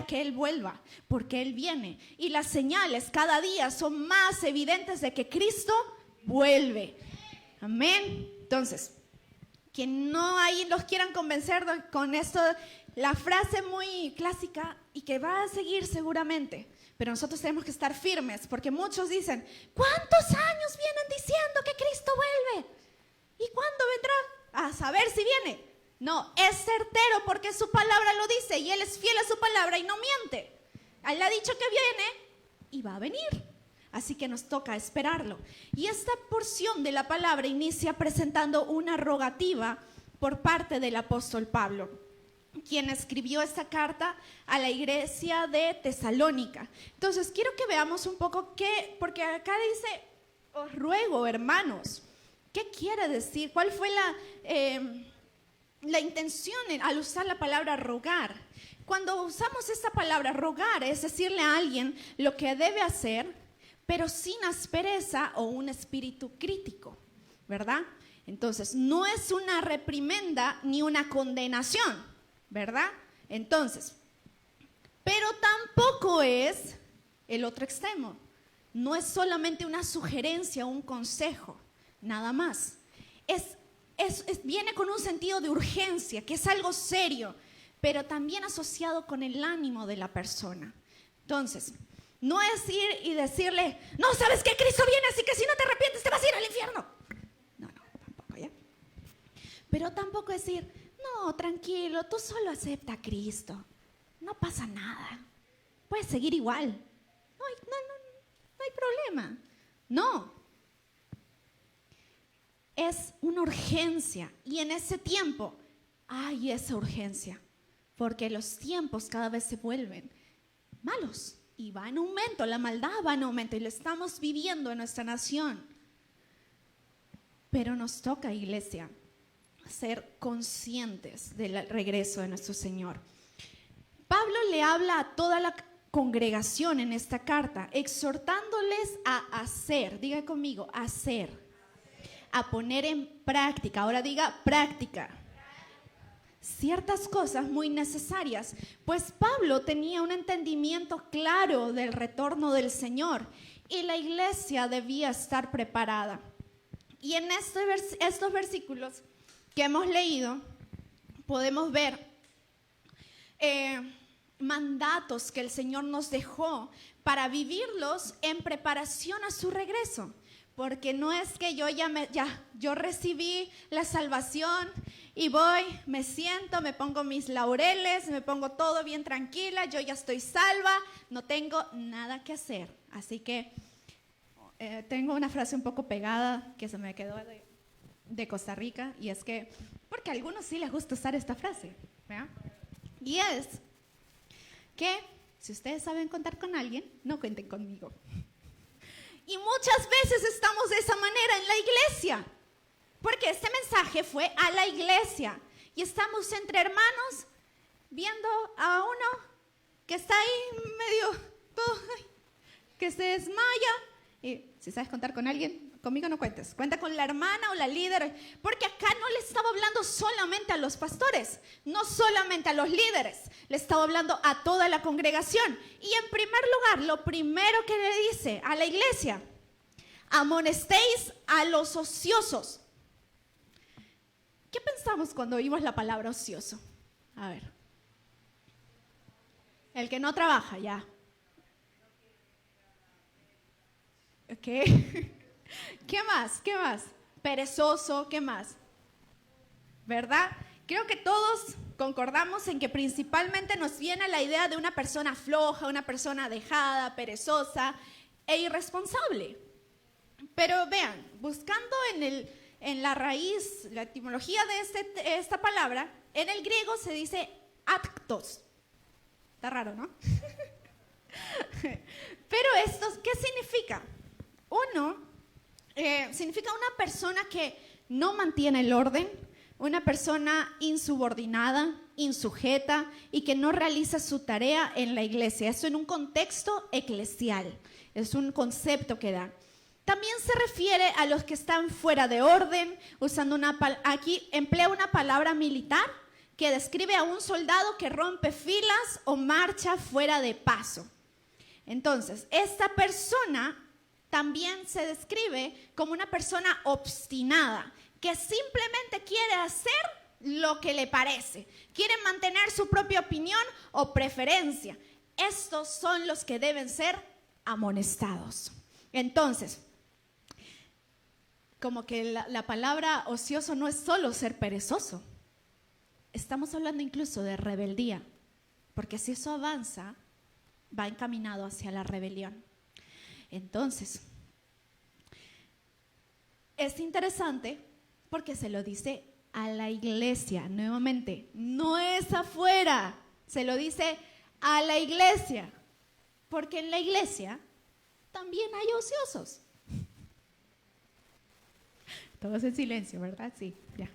esperar que Él vuelva, porque Él viene. Y las señales cada día son más evidentes de que Cristo vuelve. Amén. Entonces, que no ahí los quieran convencer con esto, la frase muy clásica y que va a seguir seguramente. Pero nosotros tenemos que estar firmes, porque muchos dicen, ¿cuántos años vienen diciendo que Cristo vuelve? ¿Y cuándo vendrá? A saber si viene. No, es certero porque su palabra lo dice y Él es fiel a su palabra y no miente. Él ha dicho que viene y va a venir. Así que nos toca esperarlo. Y esta porción de la palabra inicia presentando una rogativa por parte del apóstol Pablo, quien escribió esta carta a la iglesia de Tesalónica. Entonces, quiero que veamos un poco qué, porque acá dice, os ruego, hermanos. ¿Qué quiere decir? ¿Cuál fue la intención al usar la palabra rogar? Cuando usamos esta palabra rogar, es decirle a alguien lo que debe hacer, pero sin aspereza o un espíritu crítico, ¿verdad? Entonces, no es una reprimenda ni una condenación, ¿verdad? Entonces, pero tampoco es el otro extremo. No es solamente una sugerencia o un consejo, nada más. Viene con un sentido de urgencia, que es algo serio, pero también asociado con el ánimo de la persona. Entonces, no es ir y decirle, no, ¿sabes qué? Cristo viene, así que si no te arrepientes te vas a ir al infierno. No, tampoco, ¿ya? Pero tampoco decir, no, tranquilo, tú solo acepta a Cristo. No pasa nada. Puedes seguir igual. No hay problema. No. Es una urgencia. Y en ese tiempo hay esa urgencia. Porque los tiempos cada vez se vuelven malos. Y va en aumento, la maldad va en aumento. Y lo estamos viviendo en nuestra nación. Pero nos toca, iglesia, ser conscientes del regreso de nuestro Señor. Pablo le habla a toda la congregación en esta carta, exhortándoles a hacer, diga conmigo, hacer, a poner en práctica, ahora diga práctica, ciertas cosas muy necesarias, pues Pablo tenía un entendimiento claro del retorno del Señor y la iglesia debía estar preparada. Y en estos versículos que hemos leído, podemos ver mandatos que el Señor nos dejó para vivirlos en preparación a su regreso. Porque no es que yo recibí la salvación y voy, me siento, me pongo mis laureles, me pongo todo bien tranquila, yo ya estoy salva, no tengo nada que hacer. Así que tengo una frase un poco pegada que se me quedó de Costa Rica, y es que, porque a algunos sí les gusta usar esta frase, ¿verdad? Y es que si ustedes saben contar con alguien, no cuenten conmigo. Y muchas veces estamos de esa manera en la iglesia, porque este mensaje fue a la iglesia y estamos entre hermanos viendo a uno que está ahí medio todo, que se desmaya. Y si sabes contar con alguien, conmigo no cuentes, cuenta con la hermana o la líder, porque acá no le estaba hablando solamente a los pastores, no solamente a los líderes, le estaba hablando a toda la congregación. Y en primer lugar, lo primero que le dice a la iglesia, amonestéis a los ociosos. ¿Qué pensamos cuando oímos la palabra ocioso? A ver, el que no trabaja, ya. ¿Ok? ¿Qué más? ¿Qué más? Perezoso, ¿qué más? ¿Verdad? Creo que todos concordamos en que principalmente nos viene la idea de una persona floja, una persona dejada, perezosa e irresponsable. Pero vean, buscando en la raíz, la etimología de esta palabra, en el griego se dice actos. Está raro, ¿no? Pero esto, ¿qué significa? Significa una persona que no mantiene el orden, una persona insubordinada, insujeta y que no realiza su tarea en la iglesia. Eso en un contexto eclesial, es un concepto que da. También se refiere a los que están fuera de orden, aquí emplea una palabra militar que describe a un soldado que rompe filas o marcha fuera de paso. Entonces, esta persona también se describe como una persona obstinada, que simplemente quiere hacer lo que le parece, quiere mantener su propia opinión o preferencia. Estos son los que deben ser amonestados. Entonces, como que la palabra ocioso no es solo ser perezoso. Estamos hablando incluso de rebeldía, porque si eso avanza, va encaminado hacia la rebelión. Entonces, es interesante porque se lo dice a la iglesia, nuevamente, no es afuera, se lo dice a la iglesia, porque en la iglesia también hay ociosos. Todos en silencio, ¿verdad? Sí, ya.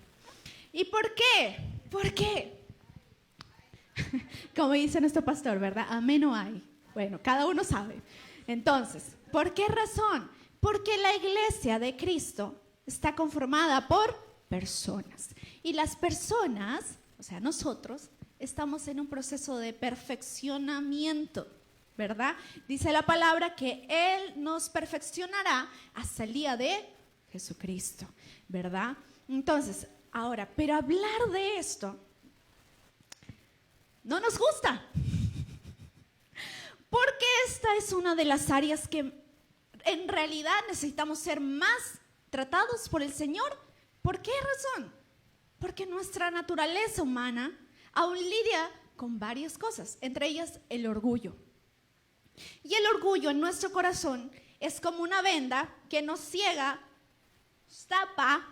¿Y por qué? ¿Por qué? Como dice nuestro pastor, ¿verdad? Amén no hay. Bueno, cada uno sabe. Entonces, ¿por qué razón? Porque la iglesia de Cristo está conformada por personas. Y las personas, o sea, nosotros, estamos en un proceso de perfeccionamiento, ¿verdad? Dice la palabra que Él nos perfeccionará hasta el día de Jesucristo, ¿verdad? Entonces, ahora, pero hablar de esto no nos gusta. Porque esta es una de las áreas que en realidad necesitamos ser más tratados por el Señor. ¿Por qué razón? Porque nuestra naturaleza humana aún lidia con varias cosas, entre ellas el orgullo. Y el orgullo en nuestro corazón es como una venda que nos ciega, tapa,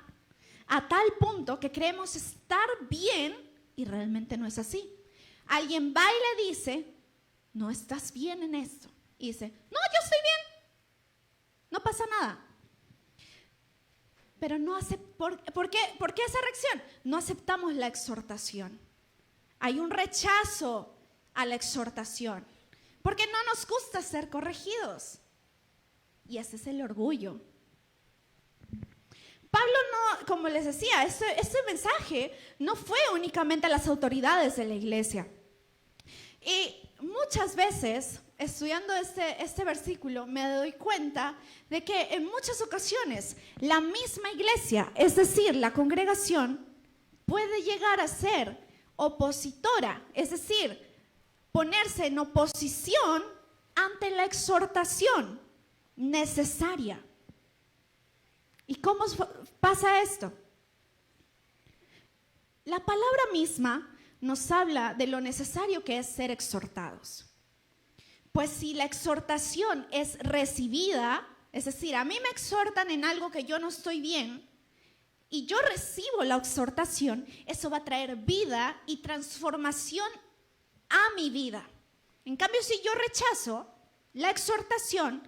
a tal punto que creemos estar bien y realmente no es así. Alguien va y le dice, no estás bien en esto. Y dice, no, yo estoy bien, no pasa nada. Pero no ¿por qué esa reacción? No aceptamos la exhortación. Hay un rechazo a la exhortación, porque no nos gusta ser corregidos. Y ese es el orgullo. Pablo no, como les decía, este mensaje no fue únicamente a las autoridades de la iglesia. Y muchas veces, estudiando este versículo, me doy cuenta de que en muchas ocasiones la misma iglesia, es decir, la congregación, puede llegar a ser opositora, es decir, ponerse en oposición ante la exhortación necesaria. ¿Y cómo pasa esto? La palabra misma nos habla de lo necesario que es ser exhortados. Pues si la exhortación es recibida, es decir, a mí me exhortan en algo que yo no estoy bien, y yo recibo la exhortación, eso va a traer vida y transformación a mi vida. En cambio, si yo rechazo la exhortación,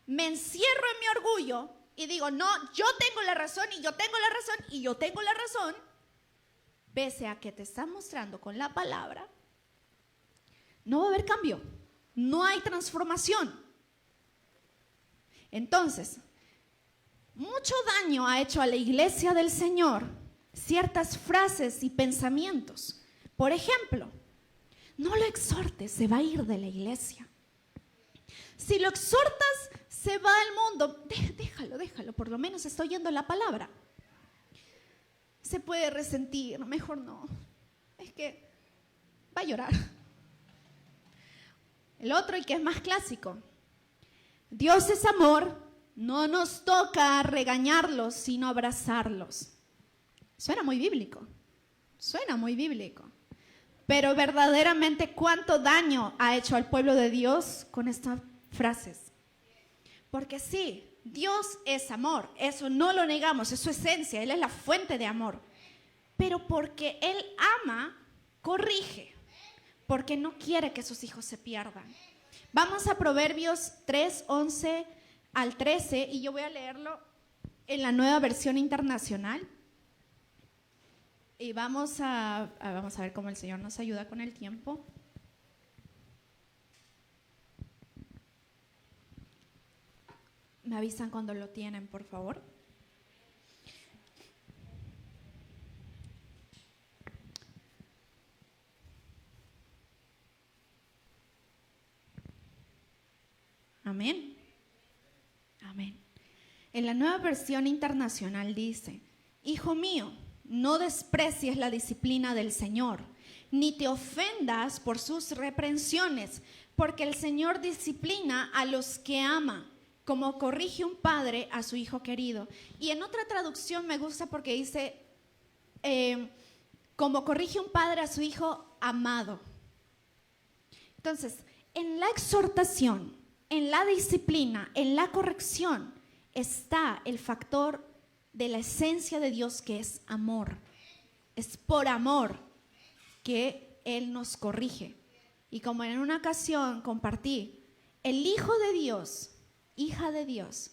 me encierro en mi orgullo y digo, no, yo tengo la razón y yo tengo la razón y yo tengo la razón, pese a que te están mostrando con la palabra, no va a haber cambio, no hay transformación. Entonces, mucho daño ha hecho a la iglesia del Señor ciertas frases y pensamientos. Por ejemplo, no lo exhortes, se va a ir de la iglesia. Si lo exhortas, se va al mundo. Déjalo, por lo menos está oyendo la palabra. Se puede resentir, mejor no. Es que va a llorar. El otro, y que es más clásico. Dios es amor, no nos toca regañarlos, sino abrazarlos. Suena muy bíblico. Pero verdaderamente, ¿cuánto daño ha hecho al pueblo de Dios con estas frases? Porque sí, Dios es amor, eso no lo negamos, es su esencia, Él es la fuente de amor. Pero porque Él ama, corrige, porque no quiere que sus hijos se pierdan. Vamos a Proverbios 3, 11 al 13, y yo voy a leerlo en la Nueva Versión Internacional. Y vamos a ver cómo el Señor nos ayuda con el tiempo. Me avisan cuando lo tienen, por favor. Amén. Amén. En la Nueva Versión Internacional dice: Hijo mío, no desprecies la disciplina del Señor, ni te ofendas por sus reprensiones, porque el Señor disciplina a los que ama, como corrige un padre a su hijo querido. Y en otra traducción me gusta porque dice, como corrige un padre a su hijo amado. Entonces, en la exhortación, en la disciplina, en la corrección, está el factor de la esencia de Dios, que es amor. Es por amor que Él nos corrige. Y como en una ocasión compartí, el Hijo de Dios, hija de Dios,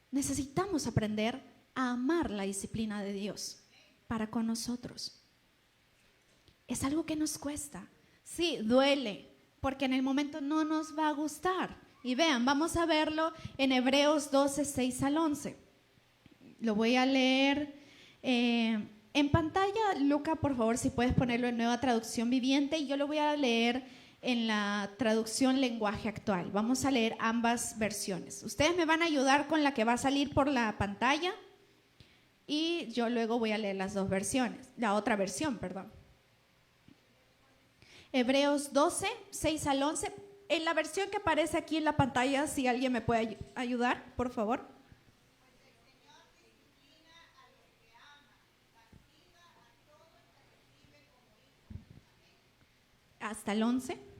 necesitamos aprender a amar la disciplina de Dios para con nosotros. Es algo que nos cuesta. Sí, duele, porque en el momento no nos va a gustar. Y vean, vamos a verlo en Hebreos 12, 6 al 11. Lo voy a leer en pantalla. Luca, por favor, si puedes ponerlo en Nueva Traducción Viviente, y yo lo voy a leer en la traducción lenguaje actual. Vamos a leer ambas versiones. Ustedes me van a ayudar con la que va a salir por la pantalla y yo luego voy a leer las dos versiones, la otra versión, perdón. Hebreos 12, 6 al 11. En la versión que aparece aquí en la pantalla, si alguien me puede ayudar, por favor. Hasta el 11.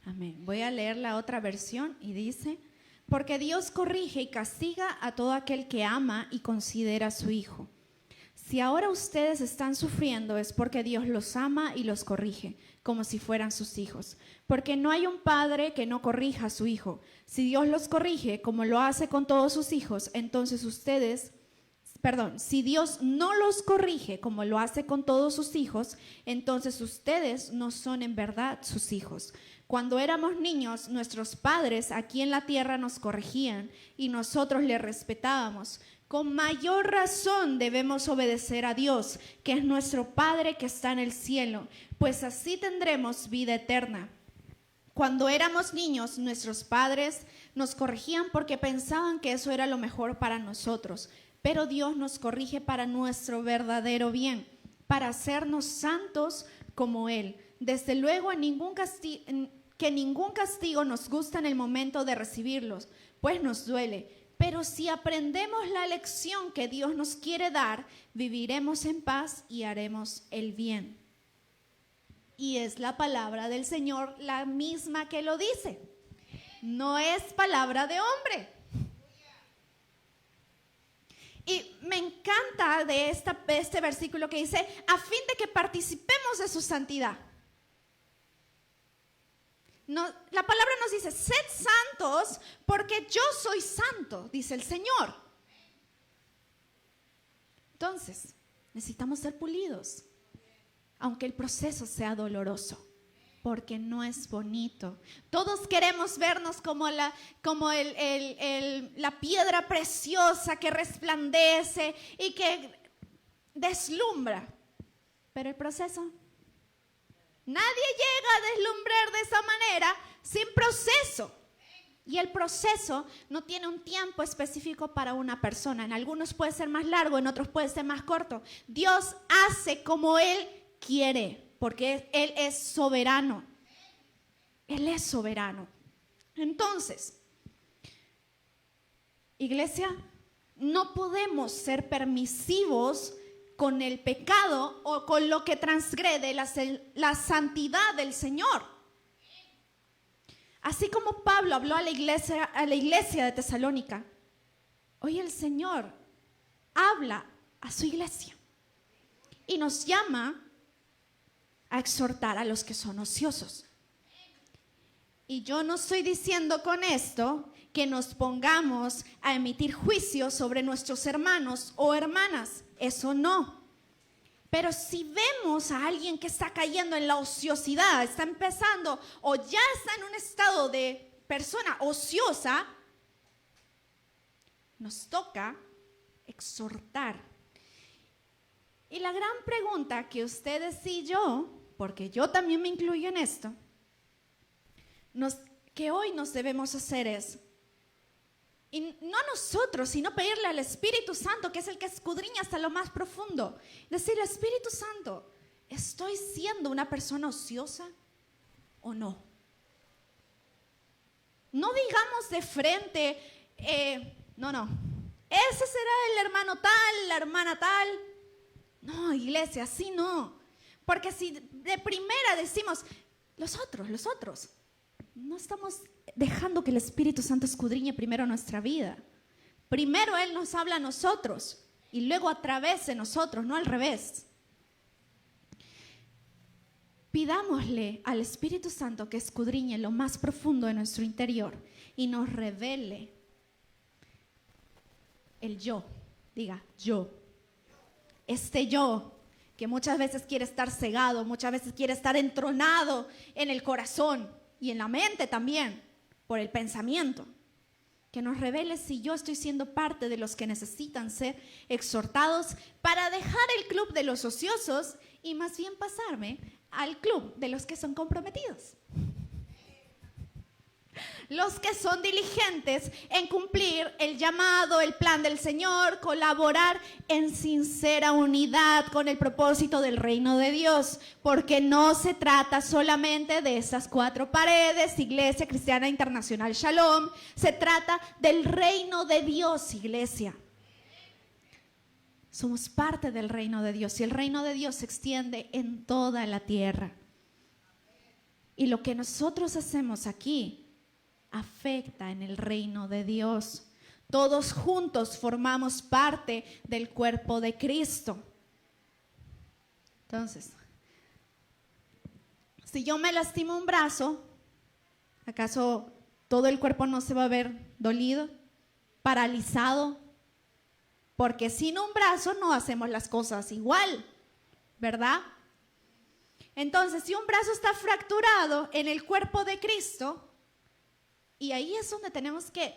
Amén. Voy a leer la otra versión y dice: porque Dios corrige y castiga a todo aquel que ama y considera a su hijo. Si ahora ustedes están sufriendo es porque Dios los ama y los corrige, como si fueran sus hijos. Porque no hay un padre que no corrija a su hijo. Si Dios los corrige como lo hace con todos sus hijos, entonces si Dios no los corrige como lo hace con todos sus hijos, entonces ustedes no son en verdad sus hijos. Cuando éramos niños, nuestros padres aquí en la tierra nos corregían y nosotros les respetábamos. Con mayor razón debemos obedecer a Dios, que es nuestro Padre que está en el cielo, pues así tendremos vida eterna. Cuando éramos niños, nuestros padres nos corregían porque pensaban que eso era lo mejor para nosotros. Pero Dios nos corrige para nuestro verdadero bien, para hacernos santos como Él. Desde luego, que ningún castigo nos gusta en el momento de recibirlos, pues nos duele. Pero si aprendemos la lección que Dios nos quiere dar, viviremos en paz y haremos el bien. Y es la palabra del Señor la misma que lo dice. No es palabra de hombre. Y me encanta de este versículo que dice: a fin de que participemos de su santidad. No, la palabra nos dice: sed santos porque yo soy santo, dice el Señor. Entonces, necesitamos ser pulidos, aunque el proceso sea doloroso. porque no es bonito. Todos queremos vernos como la piedra preciosa que resplandece y que deslumbra. Pero el proceso, nadie llega a deslumbrar de esa manera sin proceso. Y el proceso no tiene un tiempo específico para una persona. En algunos puede ser más largo, en otros puede ser más corto. Dios hace como Él quiere, porque Él es soberano. Él es soberano. Entonces, iglesia, no podemos ser permisivos con el pecado o con lo que transgrede la santidad del Señor. Así como Pablo habló a la iglesia de Tesalónica, hoy el Señor habla a su iglesia y nos llama a exhortar a los que son ociosos. Y yo no estoy diciendo con esto que nos pongamos a emitir juicios sobre nuestros hermanos o hermanas. Eso no. Pero si vemos a alguien que está cayendo en la ociosidad, está empezando o ya está en un estado de persona ociosa, nos toca exhortar. Y la gran pregunta que ustedes y yo, porque yo también me incluyo en esto, que hoy nos debemos hacer es, y no nosotros, sino pedirle al Espíritu Santo, que es el que escudriña hasta lo más profundo. Decirle, Espíritu Santo, ¿estoy siendo una persona ociosa o no? No digamos de frente, no, ese será el hermano tal, la hermana tal. No, iglesia, así no. Porque si de primera decimos, los otros, no estamos dejando que el Espíritu Santo escudriñe primero nuestra vida. Primero Él nos habla a nosotros y luego a través de nosotros, no al revés. Pidámosle al Espíritu Santo que escudriñe lo más profundo de nuestro interior y nos revele el yo. Diga, yo. Este yo que muchas veces quiere estar cegado, muchas veces quiere estar entronado en el corazón y en la mente también, por el pensamiento. Que nos revele si yo estoy siendo parte de los que necesitan ser exhortados para dejar el club de los ociosos y más bien pasarme al club de los que son comprometidos. Los que son diligentes en cumplir el llamado, el plan del Señor, colaborar en sincera unidad con el propósito del reino de Dios, porque no se trata solamente de esas 4 paredes, Iglesia Cristiana Internacional Shalom, se trata del reino de Dios, iglesia. Somos parte del reino de Dios y el reino de Dios se extiende en toda la tierra. Y lo que nosotros hacemos aquí afecta en el reino de Dios. Todos juntos formamos parte del cuerpo de Cristo. Entonces, si yo me lastimo un brazo, ¿acaso todo el cuerpo no se va a ver dolido, paralizado? Porque sin un brazo no hacemos las cosas igual, ¿verdad? Entonces, si un brazo está fracturado en el cuerpo de Cristo, y ahí es donde tenemos que,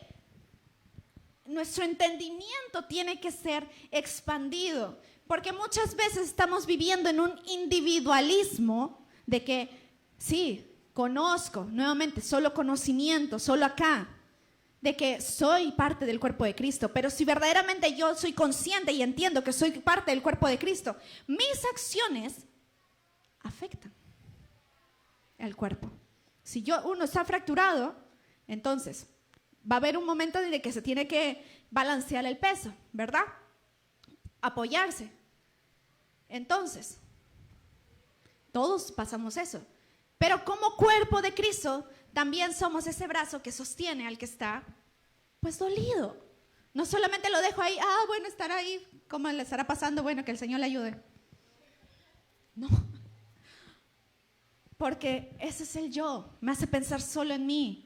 nuestro entendimiento tiene que ser expandido, porque muchas veces estamos viviendo en un individualismo de que, sí, conozco, nuevamente, solo conocimiento, solo acá, de que soy parte del cuerpo de Cristo, pero si verdaderamente yo soy consciente y entiendo que soy parte del cuerpo de Cristo, mis acciones afectan al cuerpo. Si uno está fracturado, entonces, va a haber un momento en el que se tiene que balancear el peso, ¿verdad? Apoyarse. Entonces, todos pasamos eso. Pero como cuerpo de Cristo, también somos ese brazo que sostiene al que está, pues dolido. No solamente lo dejo ahí, bueno, estará ahí, ¿cómo le estará pasando? Bueno, que el Señor le ayude. No. Porque ese es el yo, me hace pensar solo en mí.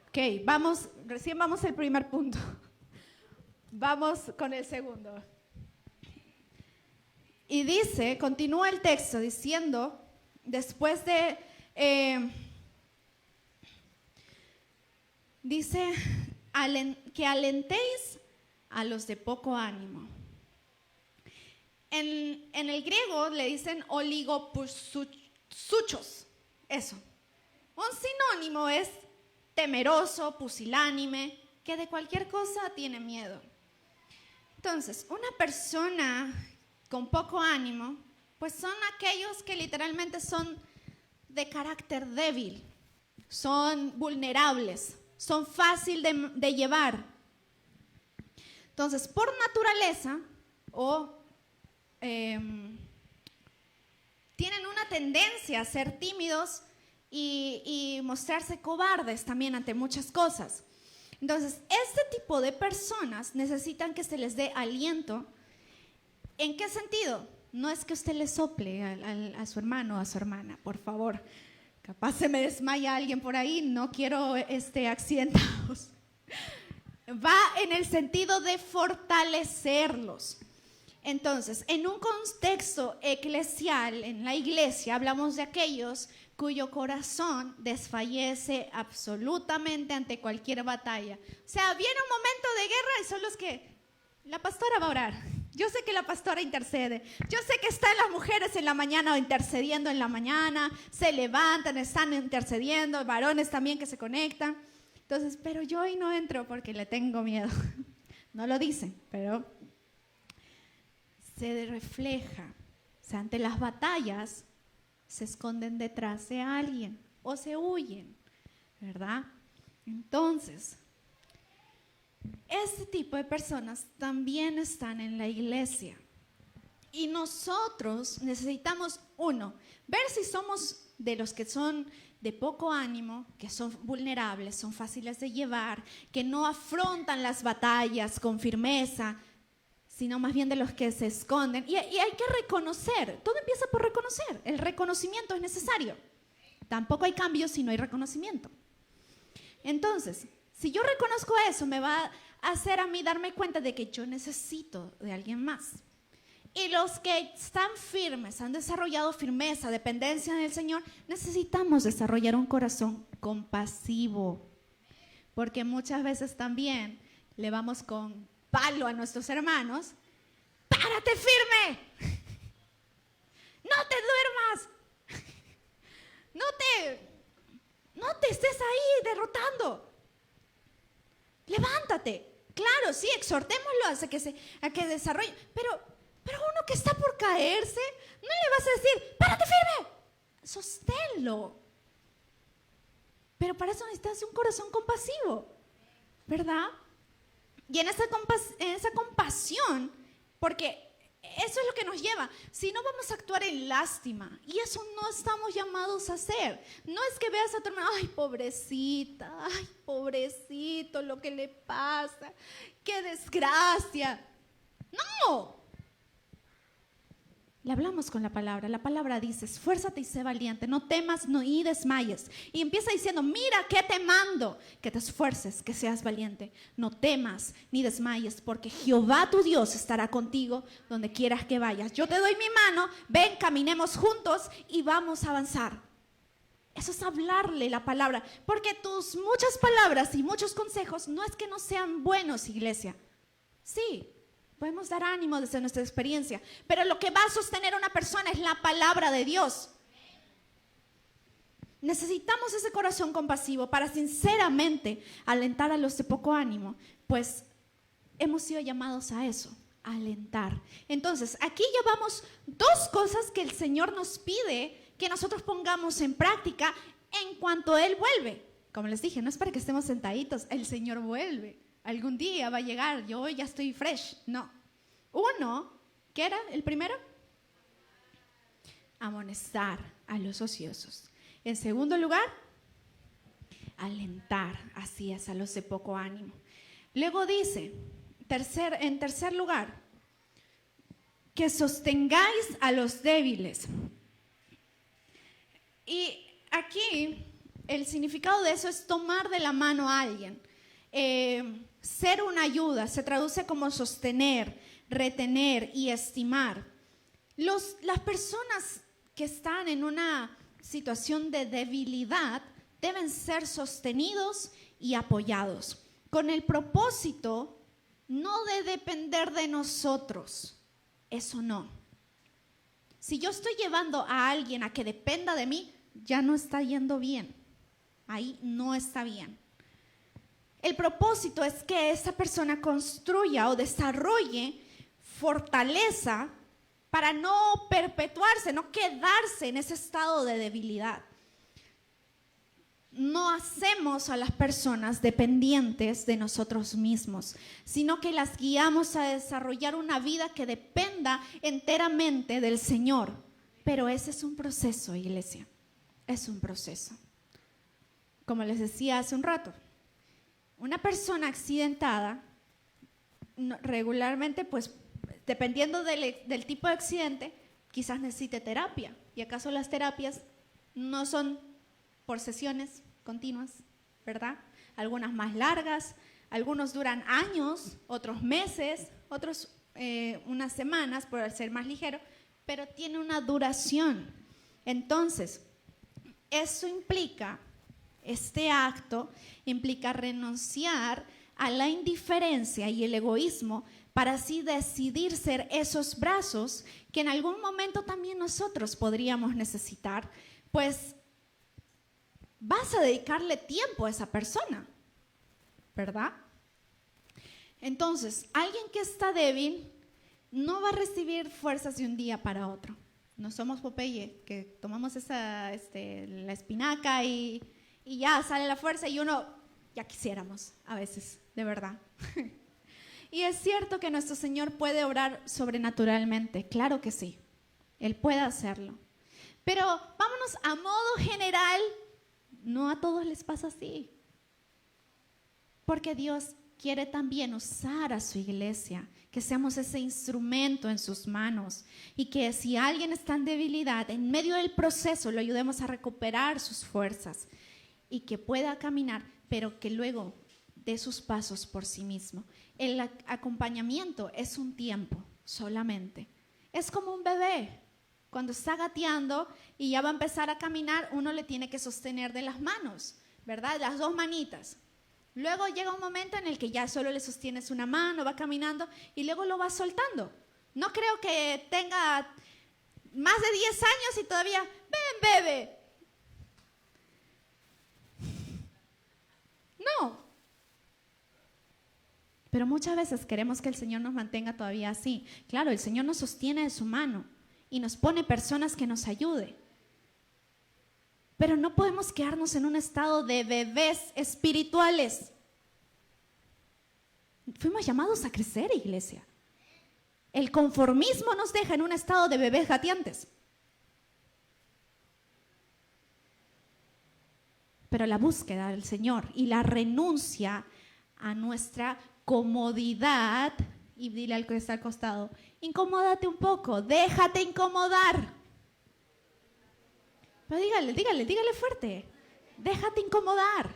Ok, recién vamos al primer punto. Vamos con el segundo. Y dice, continúa el texto diciendo, después de, dice que alentéis a los de poco ánimo. En el griego le dicen oligopusuchos, eso. Un sinónimo es temeroso, pusilánime, que de cualquier cosa tiene miedo. Entonces, una persona con poco ánimo, pues son aquellos que literalmente son de carácter débil, son vulnerables, son fácil de llevar. Entonces, por naturaleza, tienen una tendencia a ser tímidos y mostrarse cobardes también ante muchas cosas. Entonces, este tipo de personas necesitan que se les dé aliento. ¿En qué sentido? No es que usted le sople a su hermano o a su hermana, por favor. Capaz se me desmaya alguien por ahí, no quiero accidentados. Va en el sentido de fortalecerlos. Entonces, en un contexto eclesial, en la iglesia, hablamos de aquellos cuyo corazón desfallece absolutamente ante cualquier batalla. O sea, viene un momento de guerra y son los que la pastora va a orar. Yo sé que la pastora intercede. Yo sé que están las mujeres en la mañana o intercediendo en la mañana, se levantan, están intercediendo, varones también que se conectan. Entonces, pero yo hoy no entro porque le tengo miedo. No lo dicen, pero se refleja. O sea, ante las batallas se esconden detrás de alguien o se huyen, ¿verdad? Entonces, este tipo de personas también están en la iglesia. Y nosotros necesitamos, ver si somos de los que son de poco ánimo, que son vulnerables, son fáciles de llevar, que no afrontan las batallas con firmeza, sino más bien de los que se esconden. Y hay que reconocer, todo empieza por reconocer, el reconocimiento es necesario. Tampoco hay cambio si no hay reconocimiento. Entonces, si yo reconozco eso, me va a hacer a mí darme cuenta de que yo necesito de alguien más. Y los que están firmes, han desarrollado firmeza, dependencia del Señor, necesitamos desarrollar un corazón compasivo. Porque muchas veces también le vamos con palo a nuestros hermanos. ¡Párate firme! ¡No te duermas! No te estés ahí derrotando. Levántate. Claro, sí, exhortémoslo a que desarrolle. Pero uno que está por caerse, no le vas a decir, ¡párate firme! Sosténlo. Pero para eso necesitas un corazón compasivo, ¿verdad? Y en esa compasión, porque eso es lo que nos lleva. Si no, vamos a actuar en lástima. Y eso no estamos llamados a hacer. No es que veas a tu hermano, ay, pobrecita, ay, pobrecito, lo que le pasa, qué desgracia. No. Le hablamos con la palabra dice, esfuérzate y sé valiente, no temas ni desmayes. Y empieza diciendo, mira que te mando, que te esfuerces, que seas valiente, no temas ni desmayes, porque Jehová tu Dios estará contigo donde quieras que vayas. Yo te doy mi mano, ven, caminemos juntos y vamos a avanzar. Eso es hablarle la palabra, porque tus muchas palabras y muchos consejos no es que no sean buenos, iglesia. Sí. Podemos dar ánimo desde nuestra experiencia, pero lo que va a sostener a una persona es la palabra de Dios. Necesitamos ese corazón compasivo para sinceramente alentar a los de poco ánimo, pues hemos sido llamados a eso, a alentar. Entonces, aquí llevamos dos cosas que el Señor nos pide que nosotros pongamos en práctica en cuanto Él vuelve. Como les dije, no es para que estemos sentaditos, el Señor vuelve. Algún día va a llegar, yo hoy ya estoy fresh. No. ¿Qué era el primero? Amonestar a los ociosos. En segundo lugar, alentar, así es, a los de poco ánimo. Luego dice, en tercer lugar, que sostengáis a los débiles. Y aquí el significado de eso es tomar de la mano a alguien. Ser una ayuda, se traduce como sostener, retener y estimar. Las personas que están en una situación de debilidad deben ser sostenidos y apoyados, con el propósito no de depender de nosotros. Eso no. Si yo estoy llevando a alguien a que dependa de mí, ya no está yendo bien. Ahí no está bien. El propósito es que esa persona construya o desarrolle fortaleza para no perpetuarse, no quedarse en ese estado de debilidad. No hacemos a las personas dependientes de nosotros mismos, sino que las guiamos a desarrollar una vida que dependa enteramente del Señor. Pero ese es un proceso, iglesia, es un proceso. Como les decía hace un rato, una persona accidentada, regularmente, pues, dependiendo del tipo de accidente, quizás necesite terapia. ¿Y acaso las terapias no son por sesiones continuas, verdad? Algunas más largas, algunos duran años, otros meses, otros unas semanas, por ser más ligero, pero tiene una duración. Entonces, eso implica, este acto implica renunciar a la indiferencia y el egoísmo para así decidir ser esos brazos que en algún momento también nosotros podríamos necesitar, pues vas a dedicarle tiempo a esa persona, ¿verdad? Entonces, alguien que está débil no va a recibir fuerzas de un día para otro. No somos Popeye, que tomamos la espinaca y ya sale la fuerza y uno, ya quisiéramos a veces, de verdad. Y es cierto que nuestro Señor puede obrar sobrenaturalmente, claro que sí, Él puede hacerlo. Pero vámonos a modo general, no a todos les pasa así. Porque Dios quiere también usar a su iglesia, que seamos ese instrumento en sus manos y que si alguien está en debilidad, en medio del proceso lo ayudemos a recuperar sus fuerzas y que pueda caminar, pero que luego dé sus pasos por sí mismo. El acompañamiento es un tiempo solamente. Es como un bebé. Cuando está gateando y ya va a empezar a caminar, uno le tiene que sostener de las manos, ¿verdad? Las dos manitas. Luego llega un momento en el que ya solo le sostienes una mano, va caminando y luego lo va soltando. No creo que tenga más de 10 años y todavía, ven, bebé. No. Pero muchas veces queremos que el Señor nos mantenga todavía así. Claro, el Señor nos sostiene de su mano y nos pone personas que nos ayuden. Pero no podemos quedarnos en un estado de bebés espirituales. Fuimos llamados a crecer, iglesia. El conformismo nos deja en un estado de bebés gateantes. Pero la búsqueda del Señor y la renuncia a nuestra comodidad, y dile al que está al costado, incomódate un poco, déjate incomodar. Pero dígale fuerte, déjate incomodar.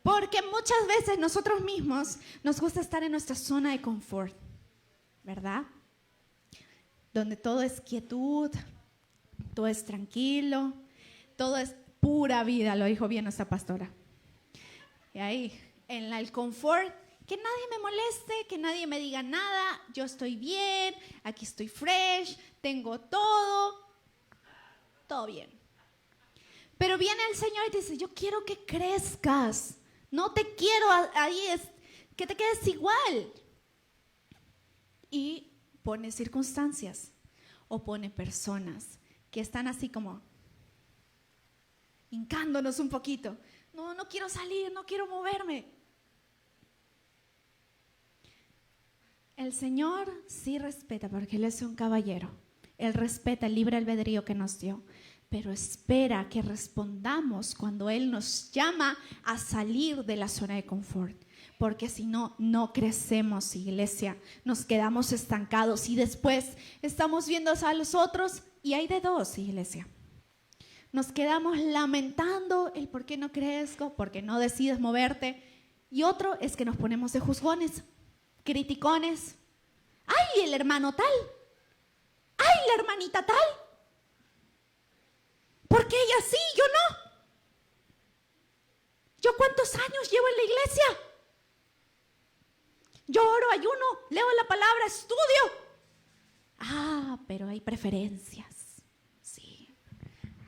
Porque muchas veces nosotros mismos nos gusta estar en nuestra zona de confort, ¿verdad? Donde todo es quietud, todo es tranquilo, todo es pura vida, lo dijo bien nuestra pastora. Y ahí, en el confort, que nadie me moleste, que nadie me diga nada, yo estoy bien, aquí estoy fresh, tengo todo bien. Pero viene el Señor y te dice, yo quiero que crezcas, no te quiero ahí, que te quedes igual. Y pone circunstancias o pone personas que están así como hincándonos un poquito. No quiero salir, no quiero moverme. El Señor sí respeta, porque Él es un caballero. Él respeta el libre albedrío que nos dio, pero espera que respondamos cuando Él nos llama a salir de la zona de confort. Porque si no, no crecemos, iglesia. Nos quedamos estancados y después estamos viendo a los otros y hay de dos, iglesia. Nos quedamos lamentando el por qué no crezco, por qué no decides moverte. Y otro es que nos ponemos de juzgones, criticones. ¡Ay, el hermano tal! ¡Ay, la hermanita tal! Porque ella sí, yo no. ¿Yo cuántos años llevo en la iglesia? Yo oro, ayuno, leo la palabra, estudio. Ah, pero hay preferencias. Sí,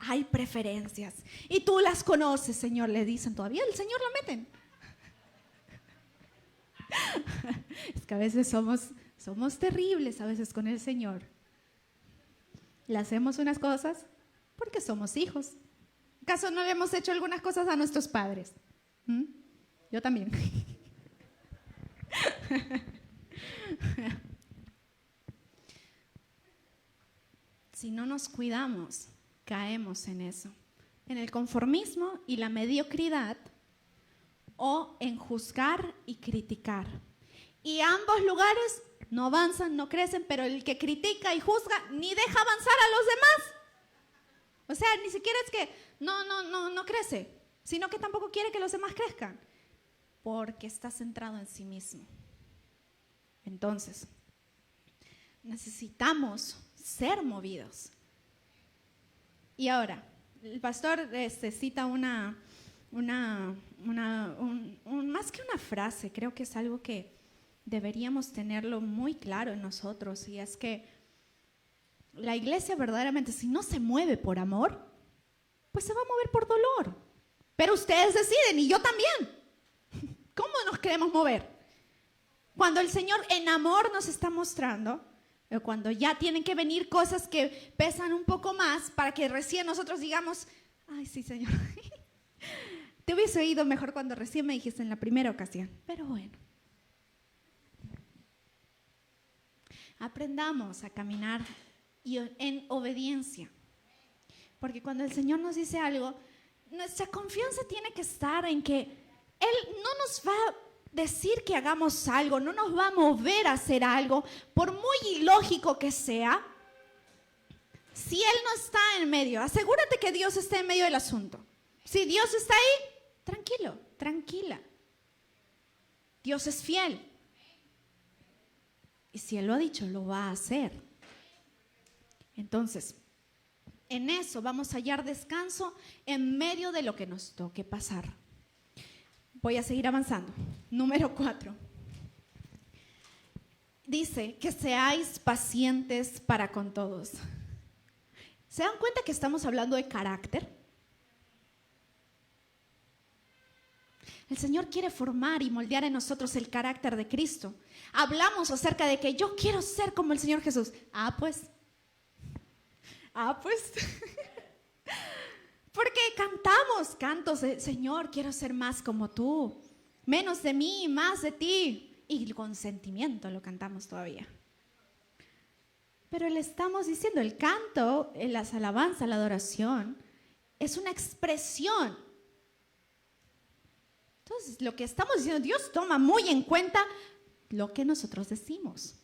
hay preferencias. Y tú las conoces, Señor, le dicen todavía. El Señor la meten. Es que a veces somos terribles a veces con el Señor. Le hacemos unas cosas porque somos hijos. ¿Acaso no le hemos hecho algunas cosas a nuestros padres? ¿Mm? Yo también. Si no nos cuidamos, caemos en eso, en el conformismo y la mediocridad, o en juzgar y criticar. Y ambos lugares no avanzan, no crecen, pero el que critica y juzga ni deja avanzar a los demás. O sea, ni siquiera es que no crece, sino que tampoco quiere que los demás crezcan, porque está centrado en sí mismo. Entonces, necesitamos ser movidos. Y ahora, el pastor cita más que una frase, creo que es algo que deberíamos tenerlo muy claro en nosotros, y es que la iglesia verdaderamente, si no se mueve por amor, pues se va a mover por dolor. Pero ustedes deciden, y yo también. ¿Cómo nos queremos mover? Cuando el Señor en amor nos está mostrando, cuando ya tienen que venir cosas que pesan un poco más para que recién nosotros digamos, ay, sí, Señor. Te hubiese oído mejor cuando recién me dijiste en la primera ocasión. Pero bueno. Aprendamos a caminar en obediencia. Porque cuando el Señor nos dice algo, nuestra confianza tiene que estar en que Él no nos va a decir que hagamos algo, no nos va a mover a hacer algo, por muy ilógico que sea. Si Él no está en medio, asegúrate que Dios esté en medio del asunto. Si Dios está ahí, tranquilo, tranquila. Dios es fiel. Y si Él lo ha dicho, lo va a hacer. Entonces, en eso vamos a hallar descanso en medio de lo que nos toque pasar. Voy a seguir avanzando. Número 4. Dice que seáis pacientes para con todos. ¿Se dan cuenta que estamos hablando de carácter? El Señor quiere formar y moldear en nosotros el carácter de Cristo. Hablamos acerca de que yo quiero ser como el Señor Jesús. Pues. Porque cantamos cantos de Señor, quiero ser más como tú. Menos de mí, más de ti. Y con sentimiento lo cantamos todavía. Pero le estamos diciendo, el canto, las alabanzas, la adoración, es una expresión. Entonces, lo que estamos diciendo, Dios toma muy en cuenta lo que nosotros decimos.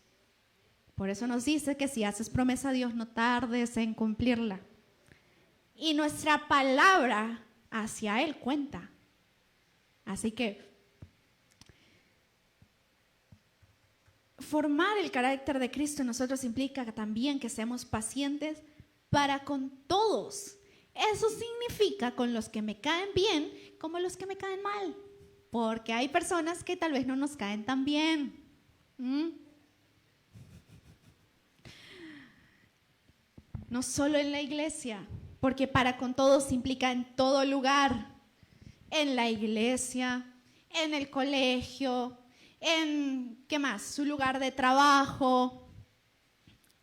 Por eso nos dice que si haces promesa a Dios, no tardes en cumplirla. Y nuestra palabra hacia Él cuenta. Así que formar el carácter de Cristo en nosotros implica también que seamos pacientes para con todos. Eso significa con los que me caen bien como los que me caen mal. Porque hay personas que tal vez no nos caen tan bien. No solo en la iglesia, porque para con todos implica en todo lugar. En la iglesia, en el colegio, en, ¿qué más? Su lugar de trabajo,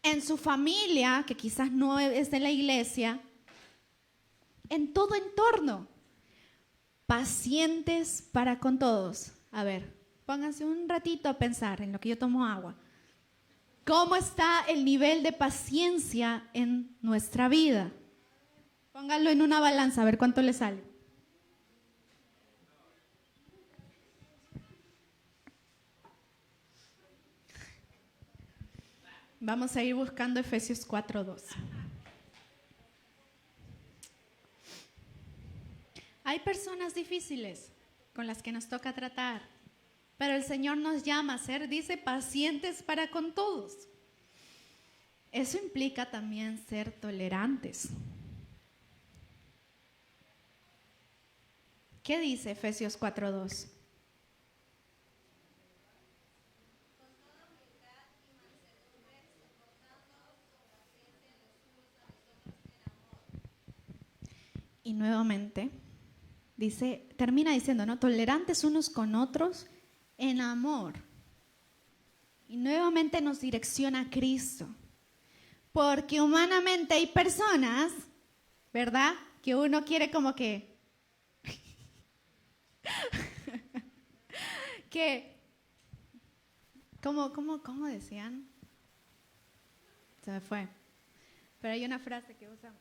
en su familia, que quizás no es de la iglesia, en todo entorno. Pacientes para con todos. A ver, pónganse un ratito a pensar en lo que yo tomo agua. ¿Cómo está el nivel de paciencia en nuestra vida? Pónganlo en una balanza, a ver cuánto le sale. Vamos a ir buscando Efesios 4:2. Hay personas difíciles con las que nos toca tratar, pero el Señor nos llama a ser, dice, pacientes para con todos. eso implica también ser tolerantes. ¿Qué dice Efesios 4:2? Y nuevamente dice, termina diciendo, ¿no? Tolerantes unos con otros en amor. Y nuevamente nos direcciona a Cristo. Porque humanamente hay personas, ¿verdad? Que uno quiere como que ¿cómo decían? Se me fue. Pero hay una frase que usan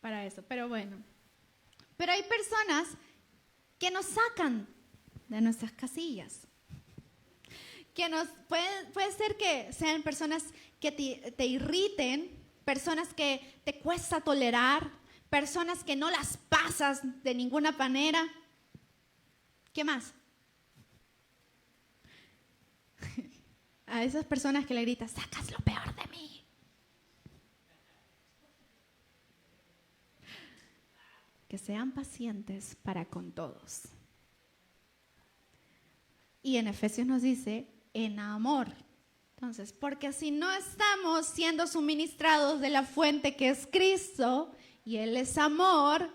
para eso. Pero bueno. Pero hay personas que nos sacan de nuestras casillas. Que puede ser que sean personas que te irriten, personas que te cuesta tolerar, personas que no las pasas de ninguna manera. ¿Qué más? A esas personas que le gritas, sacas lo peor de mí. Que sean pacientes para con todos. Y en Efesios nos dice, en amor. Entonces, porque si no estamos siendo suministrados de la fuente que es Cristo, y Él es amor,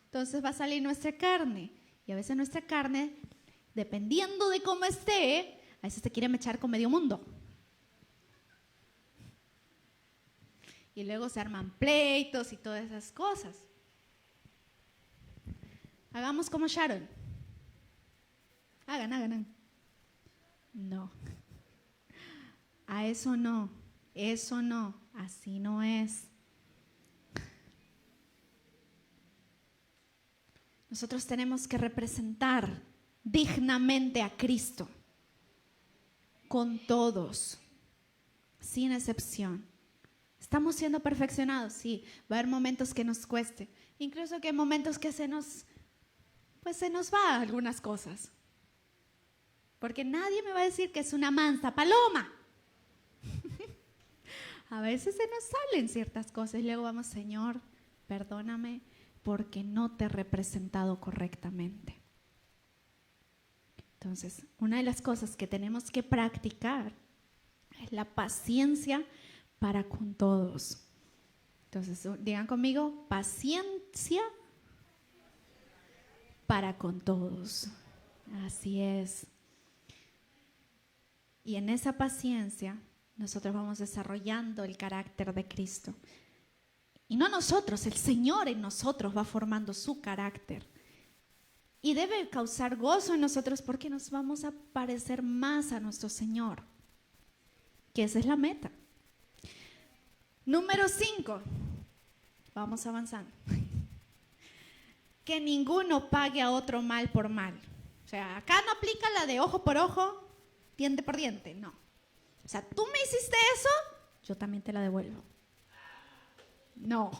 entonces va a salir nuestra carne. Y a veces nuestra carne, dependiendo de cómo esté, a veces te quiere mechar con medio mundo. Y luego se arman pleitos y todas esas cosas. Hagamos como Sharon. Hagan. No. A eso no. Eso no. Así no es. Nosotros tenemos que representar dignamente a Cristo. Con todos. Sin excepción. ¿Estamos siendo perfeccionados? Sí. Va a haber momentos que nos cueste. Incluso que hay momentos que se nos va algunas cosas. Porque nadie me va a decir que es una mansa paloma. A veces se nos salen ciertas cosas y luego vamos, Señor, perdóname porque no te he representado correctamente. Entonces, una de las cosas que tenemos que practicar es la paciencia para con todos. Entonces, digan conmigo, paciencia para con todos. Así es. Y en esa paciencia nosotros vamos desarrollando el carácter de Cristo. Y no nosotros, el Señor en nosotros va formando su carácter. Y debe causar gozo en nosotros porque nos vamos a parecer más a nuestro Señor. Que esa es la meta. Número 5. Vamos avanzando. Que ninguno pague a otro mal por mal. O sea, acá no aplica la de ojo por ojo, diente por diente, no. O sea, tú me hiciste eso, yo también te la devuelvo. No.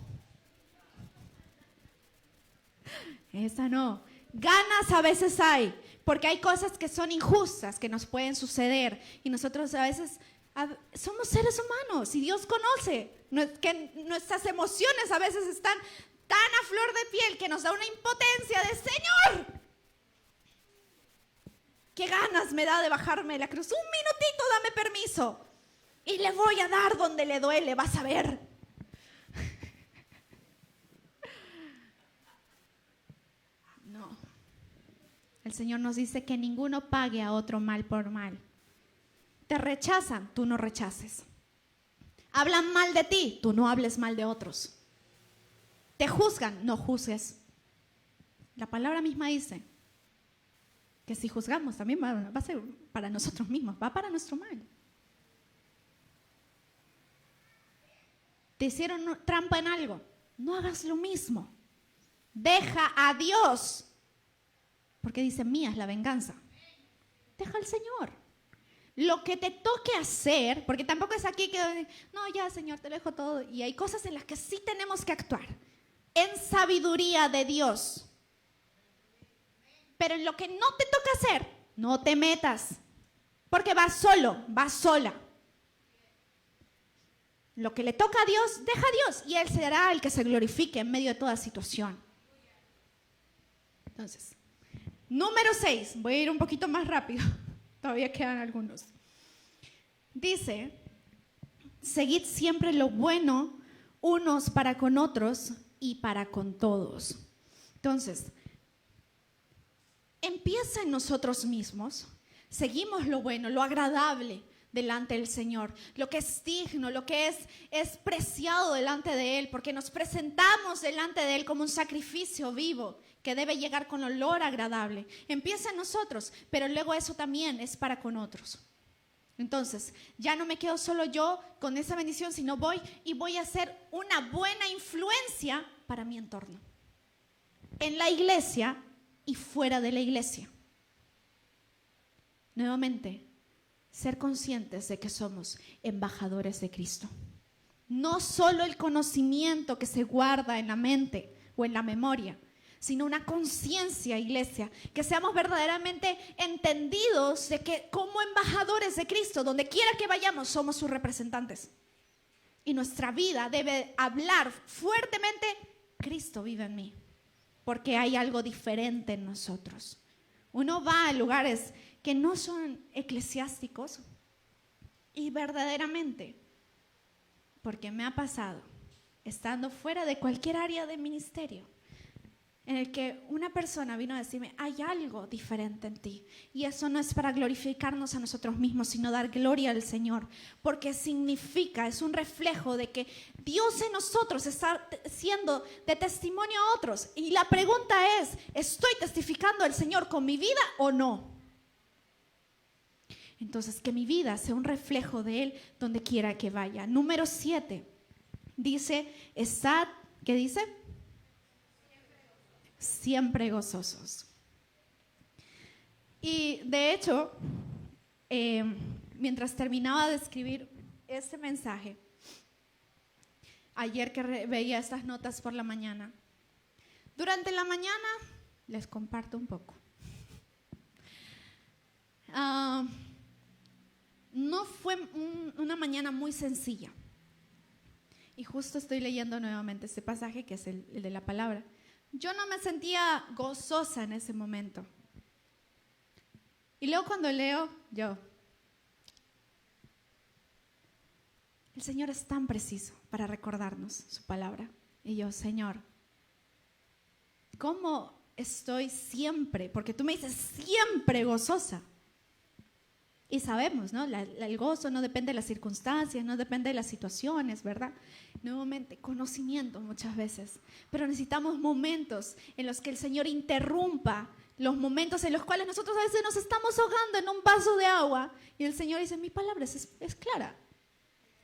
Esa no. Ganas a veces hay, porque hay cosas que son injustas, que nos pueden suceder. Y nosotros a veces somos seres humanos y Dios conoce que nuestras emociones a veces están tan a flor de piel que nos da una impotencia de Señor. ¿Qué ganas me da de bajarme la cruz? Un minutito, dame permiso. Y le voy a dar donde le duele, vas a ver. No. El Señor nos dice que ninguno pague a otro mal por mal. Te rechazan, tú no rechaces. Hablan mal de ti, tú no hables mal de otros. Te juzgan, no juzgues. La palabra misma dice que si juzgamos también va a ser para nosotros mismos, va para nuestro mal. Te hicieron trampa en algo, no hagas lo mismo. Deja a Dios, porque dice, mía es la venganza. Deja al Señor. Lo que te toque hacer, porque tampoco es aquí que, no, ya Señor, te lo dejo todo. Y hay cosas en las que sí tenemos que actuar, en sabiduría de Dios. Pero en lo que no te toca hacer, no te metas, porque vas solo, vas sola. Lo que le toca a Dios, deja a Dios y Él será el que se glorifique en medio de toda situación. Entonces, número 6, voy a ir un poquito más rápido, todavía quedan algunos. Dice, seguid siempre lo bueno unos para con otros y para con todos. Entonces, empieza en nosotros mismos, seguimos lo bueno, lo agradable delante del Señor, lo que es digno, lo que es preciado delante de Él, porque nos presentamos delante de Él como un sacrificio vivo que debe llegar con olor agradable. Empieza en nosotros, pero luego eso también es para con otros. Entonces, ya no me quedo solo yo con esa bendición, sino voy a ser una buena influencia para mi entorno, en la iglesia y fuera de la iglesia. Nuevamente, ser conscientes de que somos embajadores de Cristo. No solo el conocimiento que se guarda en la mente o en la memoria, sino una conciencia, iglesia, que seamos verdaderamente entendidos de que como embajadores de Cristo, donde quiera que vayamos, somos sus representantes. Y nuestra vida debe hablar fuertemente, Cristo vive en mí, porque hay algo diferente en nosotros. Uno va a lugares que no son eclesiásticos y verdaderamente, porque me ha pasado, estando fuera de cualquier área de ministerio, en el que una persona vino a decirme, hay algo diferente en ti. Y eso no es para glorificarnos a nosotros mismos, sino dar gloria al Señor. Porque significa, es un reflejo de que Dios en nosotros está siendo de testimonio a otros. Y la pregunta es, ¿estoy testificando al Señor con mi vida o no? Entonces, que mi vida sea un reflejo de Él donde quiera que vaya. Número 7, dice, estad, ¿qué dice? Siempre gozosos. Y de hecho, mientras terminaba de escribir este mensaje, ayer que veía estas notas por la mañana, durante la mañana les comparto un poco. No fue una mañana muy sencilla. Y justo estoy leyendo nuevamente este pasaje que es el de la palabra. Yo no me sentía gozosa en ese momento. Y luego cuando leo, el Señor es tan preciso para recordarnos su palabra. Y yo, Señor, ¿cómo estoy siempre? Porque tú me dices siempre gozosa. Y sabemos, ¿no? El gozo no depende de las circunstancias, no depende de las situaciones, ¿verdad? Nuevamente, conocimiento muchas veces. Pero necesitamos momentos en los que el Señor interrumpa los momentos en los cuales nosotros a veces nos estamos ahogando en un vaso de agua y el Señor dice, mi palabra es clara.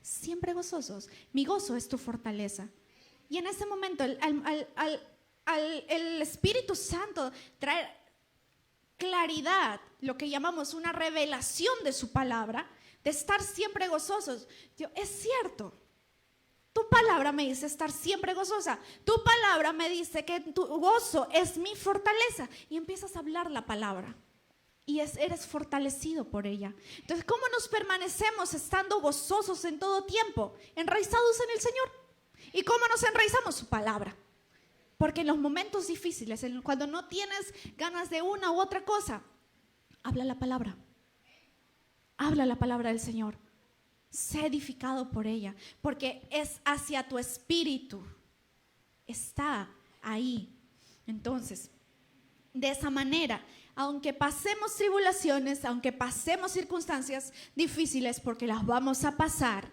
Siempre gozosos. Mi gozo es tu fortaleza. Y en ese momento el Espíritu Santo trae claridad, lo que llamamos una revelación de su palabra, de estar siempre gozosos. Dios, es cierto, tu palabra me dice estar siempre gozosa, tu palabra me dice que tu gozo es mi fortaleza, y empiezas a hablar la palabra y eres fortalecido por ella. Entonces, ¿cómo nos permanecemos estando gozosos en todo tiempo? Enraizados en el Señor. ¿Y cómo nos enraizamos? Su palabra. Porque en los momentos difíciles, cuando no tienes ganas de una u otra cosa, habla la palabra. Habla la palabra del Señor. Sé edificado por ella, porque es hacia tu espíritu. Está ahí. Entonces, de esa manera, aunque pasemos tribulaciones, aunque pasemos circunstancias difíciles, porque las vamos a pasar,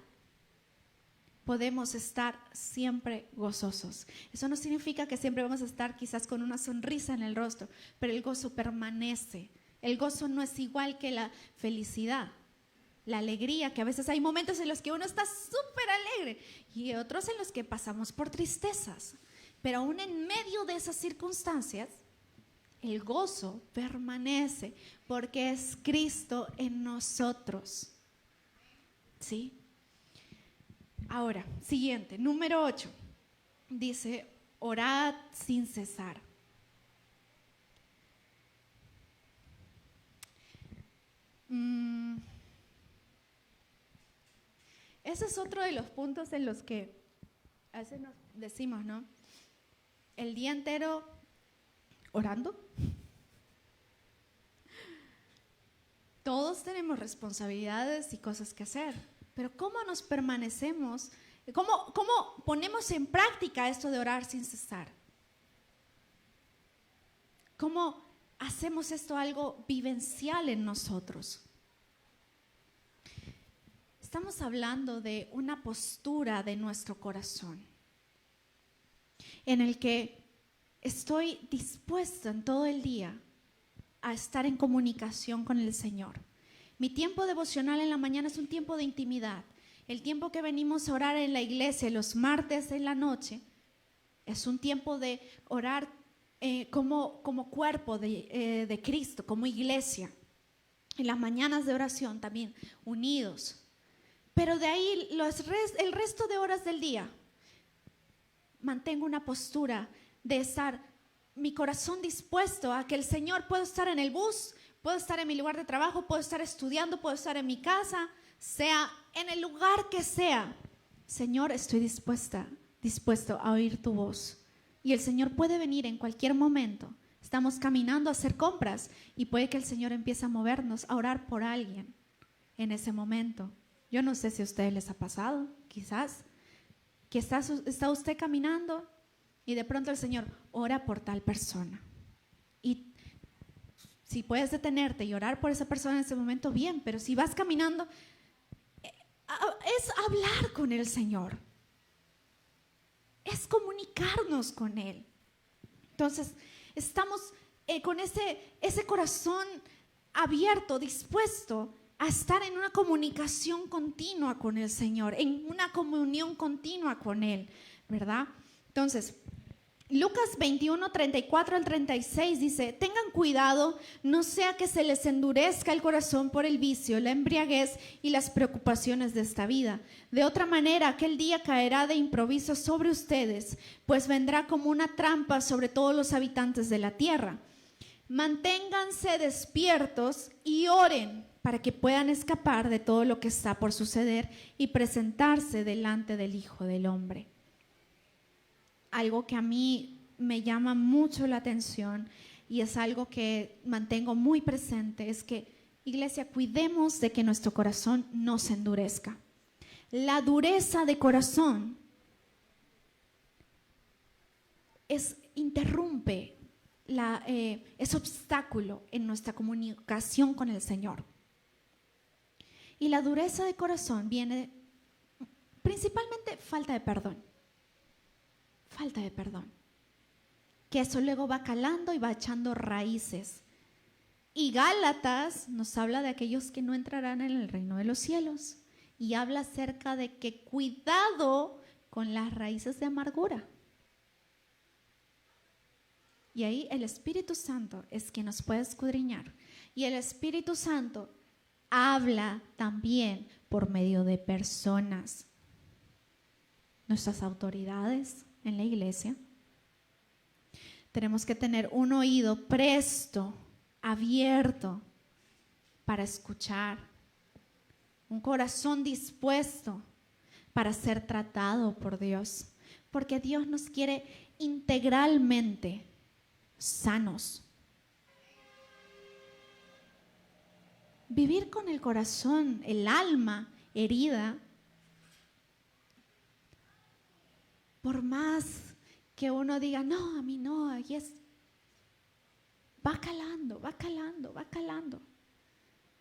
podemos estar siempre gozosos. Eso no significa que siempre vamos a estar quizás con una sonrisa en el rostro, pero el gozo permanece. El gozo no es igual que la felicidad, la alegría, que a veces hay momentos en los que uno está súper alegre y otros en los que pasamos por tristezas. Pero aún en medio de esas circunstancias, el gozo permanece porque es Cristo en nosotros. ¿Sí? Ahora, siguiente, número 8, dice, orad sin cesar. ese es otro de los puntos en los que a veces nos decimos, ¿no? El día entero orando. Todos tenemos responsabilidades y cosas que hacer, pero ¿cómo nos permanecemos? ¿Cómo ponemos en práctica esto de orar sin cesar? ¿Cómo hacemos esto algo vivencial en nosotros? Estamos hablando de una postura de nuestro corazón, en el que estoy dispuesta en todo el día a estar en comunicación con el Señor. Mi tiempo devocional en la mañana es un tiempo de intimidad. El tiempo que venimos a orar en la iglesia los martes en la noche es un tiempo de orar como cuerpo de Cristo, como iglesia. En las mañanas de oración también, unidos. Pero de ahí el resto de horas del día mantengo una postura de estar mi corazón dispuesto a que el Señor, puedo estar en el bus, puedo estar en mi lugar de trabajo, puedo estar estudiando, puedo estar en mi casa, sea en el lugar que sea. Señor, estoy dispuesto a oír tu voz. Y el Señor puede venir en cualquier momento. Estamos caminando a hacer compras y puede que el Señor empiece a movernos, a orar por alguien en ese momento. Yo no sé si a ustedes les ha pasado, quizás, que está usted caminando y de pronto el Señor ora por tal persona. Y si puedes detenerte y orar por esa persona en ese momento, bien, pero si vas caminando, es hablar con el Señor. Es comunicarnos con Él. Entonces, estamos con ese corazón abierto, dispuesto a estar en una comunicación continua con el Señor, en una comunión continua con Él, ¿verdad? Entonces, Lucas 21, 34 al 36 dice: tengan cuidado, no sea que se les endurezca el corazón por el vicio, la embriaguez y las preocupaciones de esta vida. De otra manera, aquel día caerá de improviso sobre ustedes, pues vendrá como una trampa sobre todos los habitantes de la tierra. Manténganse despiertos y oren para que puedan escapar de todo lo que está por suceder y presentarse delante del Hijo del Hombre. Algo que a mí me llama mucho la atención y es algo que mantengo muy presente es que, iglesia, cuidemos de que nuestro corazón no se endurezca. La dureza de corazón interrumpe, es obstáculo en nuestra comunicación con el Señor. Y la dureza de corazón viene principalmente falta de perdón. Falta de perdón. Que eso luego va calando y va echando raíces. Y Gálatas nos habla de aquellos que no entrarán en el reino de los cielos. Y habla acerca de que cuidado con las raíces de amargura. Y ahí el Espíritu Santo es quien nos puede escudriñar. Y el Espíritu Santo habla también por medio de personas. Nuestras autoridades en la iglesia. Tenemos que tener un oído presto, abierto para escuchar. Un corazón dispuesto para ser tratado por Dios. Porque Dios nos quiere integralmente sanos. Vivir con el corazón, el alma herida, por más que uno diga, no, a mí no, ahí es, va calando, va calando, va calando.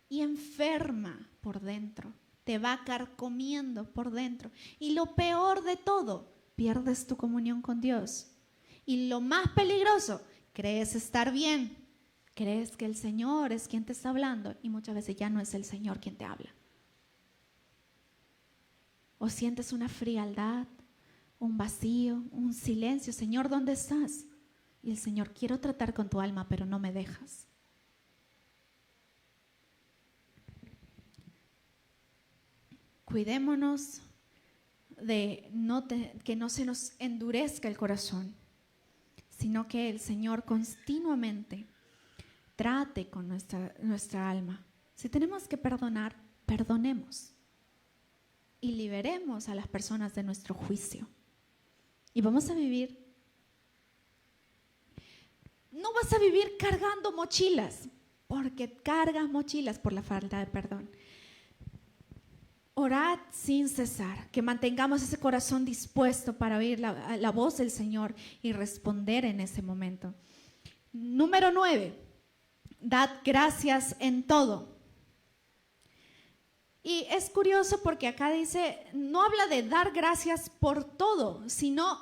Y enferma por dentro, te va carcomiendo por dentro. Y lo peor de todo, pierdes tu comunión con Dios. Y lo más peligroso, crees estar bien, crees que el Señor es quien te está hablando y muchas veces ya no es el Señor quien te habla. O sientes una frialdad, un vacío, un silencio. Señor, ¿dónde estás? Y el Señor, quiero tratar con tu alma, pero no me dejas. Cuidémonos de que no se nos endurezca el corazón, sino que el Señor continuamente trate con nuestra alma. Si tenemos que perdonar, perdonemos. y liberemos a las personas de nuestro juicio. Y vamos a vivir. No vas a vivir cargando mochilas, porque cargas mochilas por la falta de perdón. Orad sin cesar, que mantengamos ese corazón dispuesto para oír la voz del Señor y responder en ese momento. Número 9, dad gracias en todo. Y es curioso porque acá dice, no habla de dar gracias por todo, sino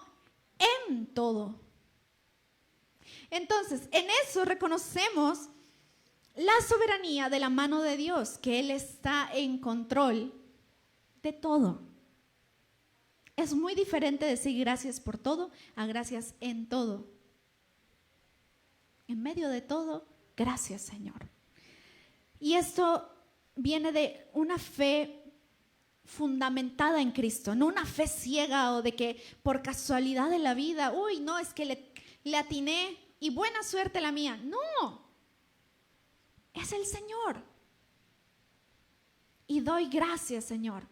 en todo. Entonces, en eso reconocemos la soberanía de la mano de Dios, que Él está en control de todo. Es muy diferente decir gracias por todo a gracias en todo. En medio de todo, gracias, Señor. Y esto viene de una fe fundamentada en Cristo, no una fe ciega o de que por casualidad de la vida, uy, no, es que le atiné y buena suerte la mía. No, es el Señor. Y doy gracias, Señor.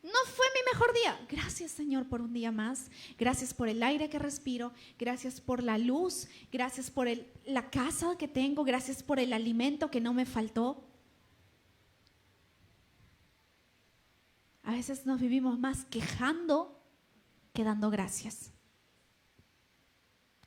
No fue mi mejor día. Gracias, Señor, por un día más. Gracias por el aire que respiro. Gracias por la luz. Gracias por la casa que tengo. Gracias por el alimento que no me faltó. A veces nos vivimos más quejando que dando gracias.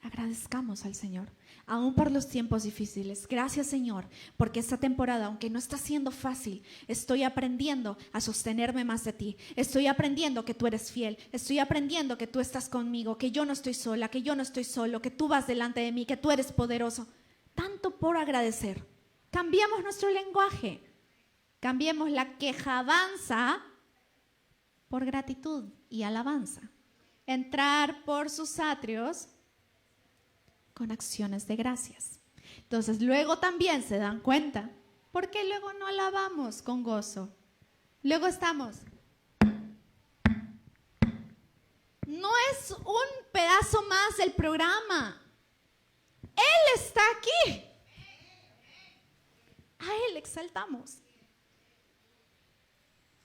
Agradezcamos al Señor, aún por los tiempos difíciles. Gracias, Señor, porque esta temporada, aunque no está siendo fácil, estoy aprendiendo a sostenerme más de ti. Estoy aprendiendo que tú eres fiel. Estoy aprendiendo que tú estás conmigo, que yo no estoy sola, que yo no estoy solo, que tú vas delante de mí, que tú eres poderoso. Tanto por agradecer. Cambiamos nuestro lenguaje. Cambiemos la quejabanza por gratitud y alabanza. Entrar por sus atrios con acciones de gracias. Entonces luego también se dan cuenta, porque luego no alabamos con gozo. Luego estamos. No es un pedazo más del programa. Él está aquí. A Él exaltamos.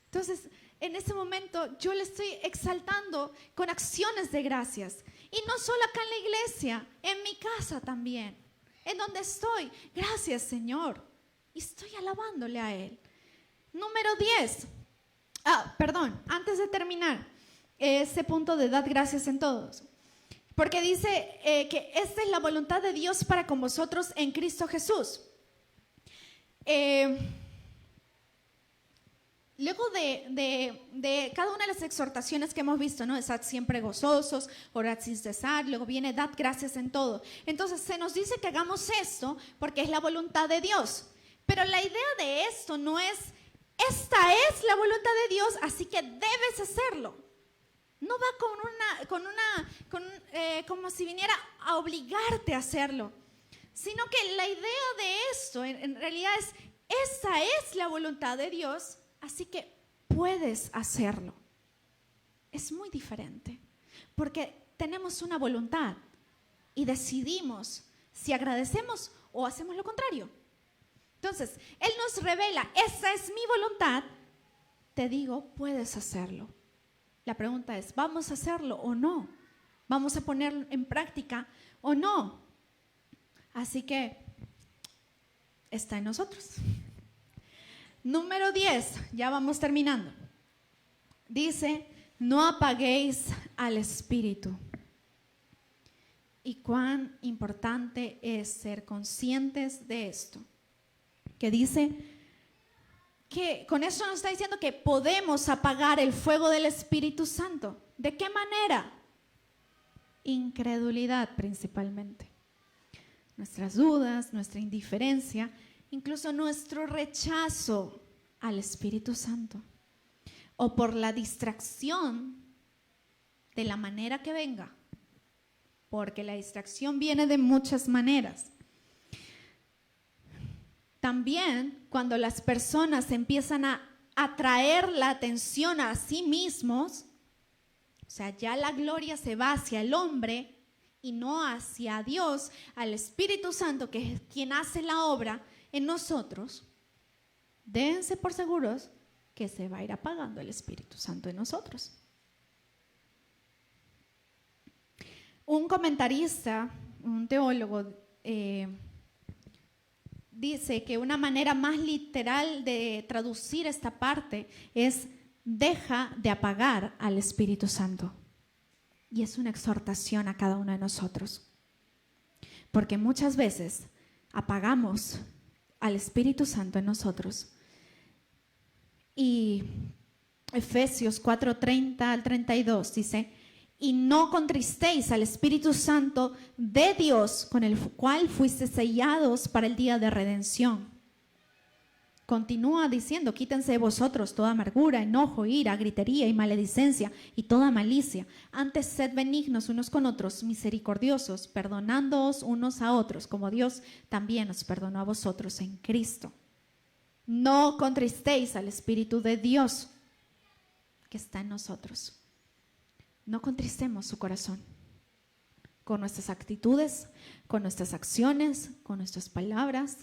Entonces, en ese momento yo le estoy exaltando con acciones de gracias. Y no solo acá en la iglesia, en mi casa también, en donde estoy. Gracias, Señor. Y estoy alabándole a Él. Número 10. Perdón, antes de terminar ese punto de dar gracias en todos. Porque dice que esta es la voluntad de Dios para con vosotros en Cristo Jesús. Luego de cada una de las exhortaciones que hemos visto, ¿no? Estad siempre gozosos, orad sin cesar, luego viene dad gracias en todo. Entonces se nos dice que hagamos esto porque es la voluntad de Dios. Pero la idea de esto no es, esta es la voluntad de Dios, así que debes hacerlo. No va como si viniera a obligarte a hacerlo, sino que la idea de esto en realidad es, esta es la voluntad de Dios, así que puedes hacerlo. Es muy diferente, porque tenemos una voluntad y decidimos si agradecemos o hacemos lo contrario. Entonces, Él nos revela, esa es mi voluntad, te digo, puedes hacerlo. La pregunta es, ¿vamos a hacerlo o no? ¿Vamos a ponerlo en práctica o no? Así que está en nosotros. Número 10, ya vamos terminando. Dice, no apaguéis al espíritu. Y cuán importante es ser conscientes de esto. Que dice que con eso nos está diciendo que podemos apagar el fuego del Espíritu Santo. ¿De qué manera? Incredulidad principalmente. Nuestras dudas, nuestra indiferencia, incluso nuestro rechazo al Espíritu Santo. O por la distracción de la manera que venga. Porque la distracción viene de muchas maneras. También cuando las personas empiezan a atraer la atención a sí mismos, o sea, ya la gloria se va hacia el hombre y no hacia Dios, al Espíritu Santo, que es quien hace la obra en nosotros, déjense por seguros que se va a ir apagando el Espíritu Santo en nosotros. Un comentarista, un teólogo, dice que una manera más literal de traducir esta parte es: deja de apagar al Espíritu Santo. Y es una exhortación a cada uno de nosotros. Porque muchas veces apagamos al Espíritu Santo en nosotros. Y Efesios 4:30 al 32 dice: y no contristéis al Espíritu Santo de Dios, con el cual fuiste sellados para el día de redención. Continúa diciendo: quítense de vosotros toda amargura, enojo, ira, gritería y maledicencia y toda malicia. Antes sed benignos unos con otros, misericordiosos, perdonándoos unos a otros, como Dios también os perdonó a vosotros en Cristo. No contristéis al Espíritu de Dios que está en nosotros. No contristemos su corazón con nuestras actitudes, con nuestras acciones, con nuestras palabras.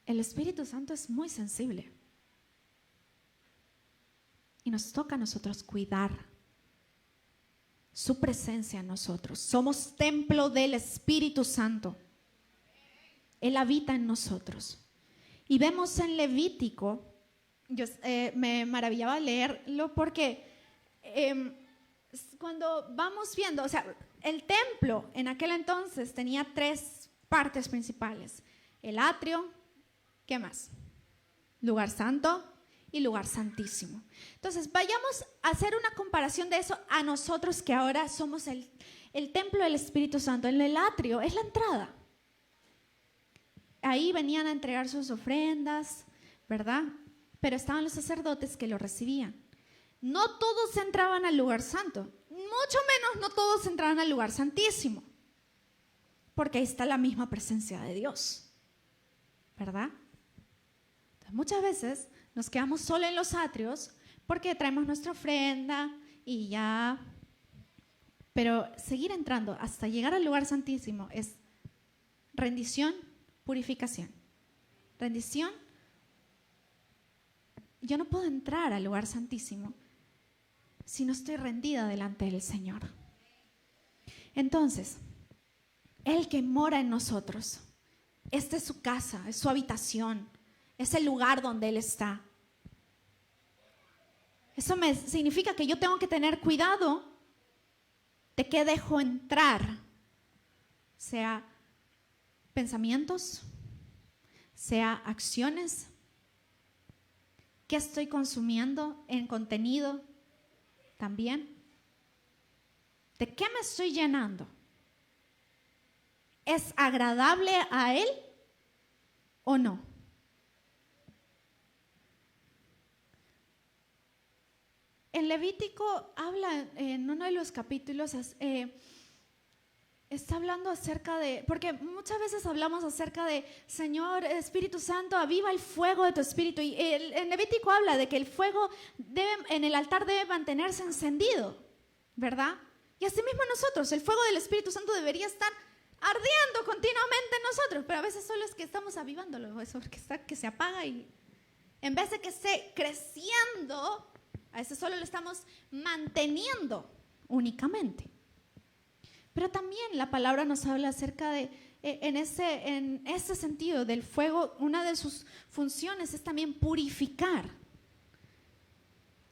El Espíritu Santo es muy sensible y nos toca a nosotros cuidar su presencia en nosotros. Somos templo del Espíritu Santo. Él habita en nosotros. Y vemos en Levítico, yo me maravillaba leerlo porque cuando vamos viendo, o sea, el templo en aquel entonces tenía 3 partes principales: el atrio, ¿qué más? Lugar santo y lugar santísimo. Entonces, vayamos a hacer una comparación de eso a nosotros que ahora somos el templo del Espíritu Santo. En el atrio es la entrada. Ahí venían a entregar sus ofrendas, ¿verdad? Pero estaban los sacerdotes que lo recibían. No todos entraban al lugar santo, mucho menos no todos entraban al lugar santísimo, porque ahí está la misma presencia de Dios, ¿verdad? Muchas veces nos quedamos solo en los atrios porque traemos nuestra ofrenda y ya. Pero seguir entrando hasta llegar al lugar santísimo es rendición, purificación. Rendición. Yo no puedo entrar al lugar santísimo si no estoy rendida delante del Señor. Entonces, el que mora en nosotros, esta es su casa, es su habitación. Es el lugar donde Él está. Eso significa que yo tengo que tener cuidado de qué dejo entrar, sea pensamientos, sea acciones, qué estoy consumiendo en contenido también, de qué me estoy llenando. ¿Es agradable a Él o no? En Levítico habla, en uno de los capítulos, está hablando acerca de, porque muchas veces hablamos acerca de: Señor Espíritu Santo, aviva el fuego de tu espíritu. Y en Levítico habla de que el fuego en el altar debe mantenerse encendido, ¿verdad? Y así mismo nosotros, el fuego del Espíritu Santo debería estar ardiendo continuamente en nosotros, pero a veces solo es que estamos avivándolo, eso que se apaga, y en vez de que esté creciendo, a veces solo lo estamos manteniendo únicamente. Pero también la palabra nos habla acerca de, en ese sentido del fuego, una de sus funciones es también purificar.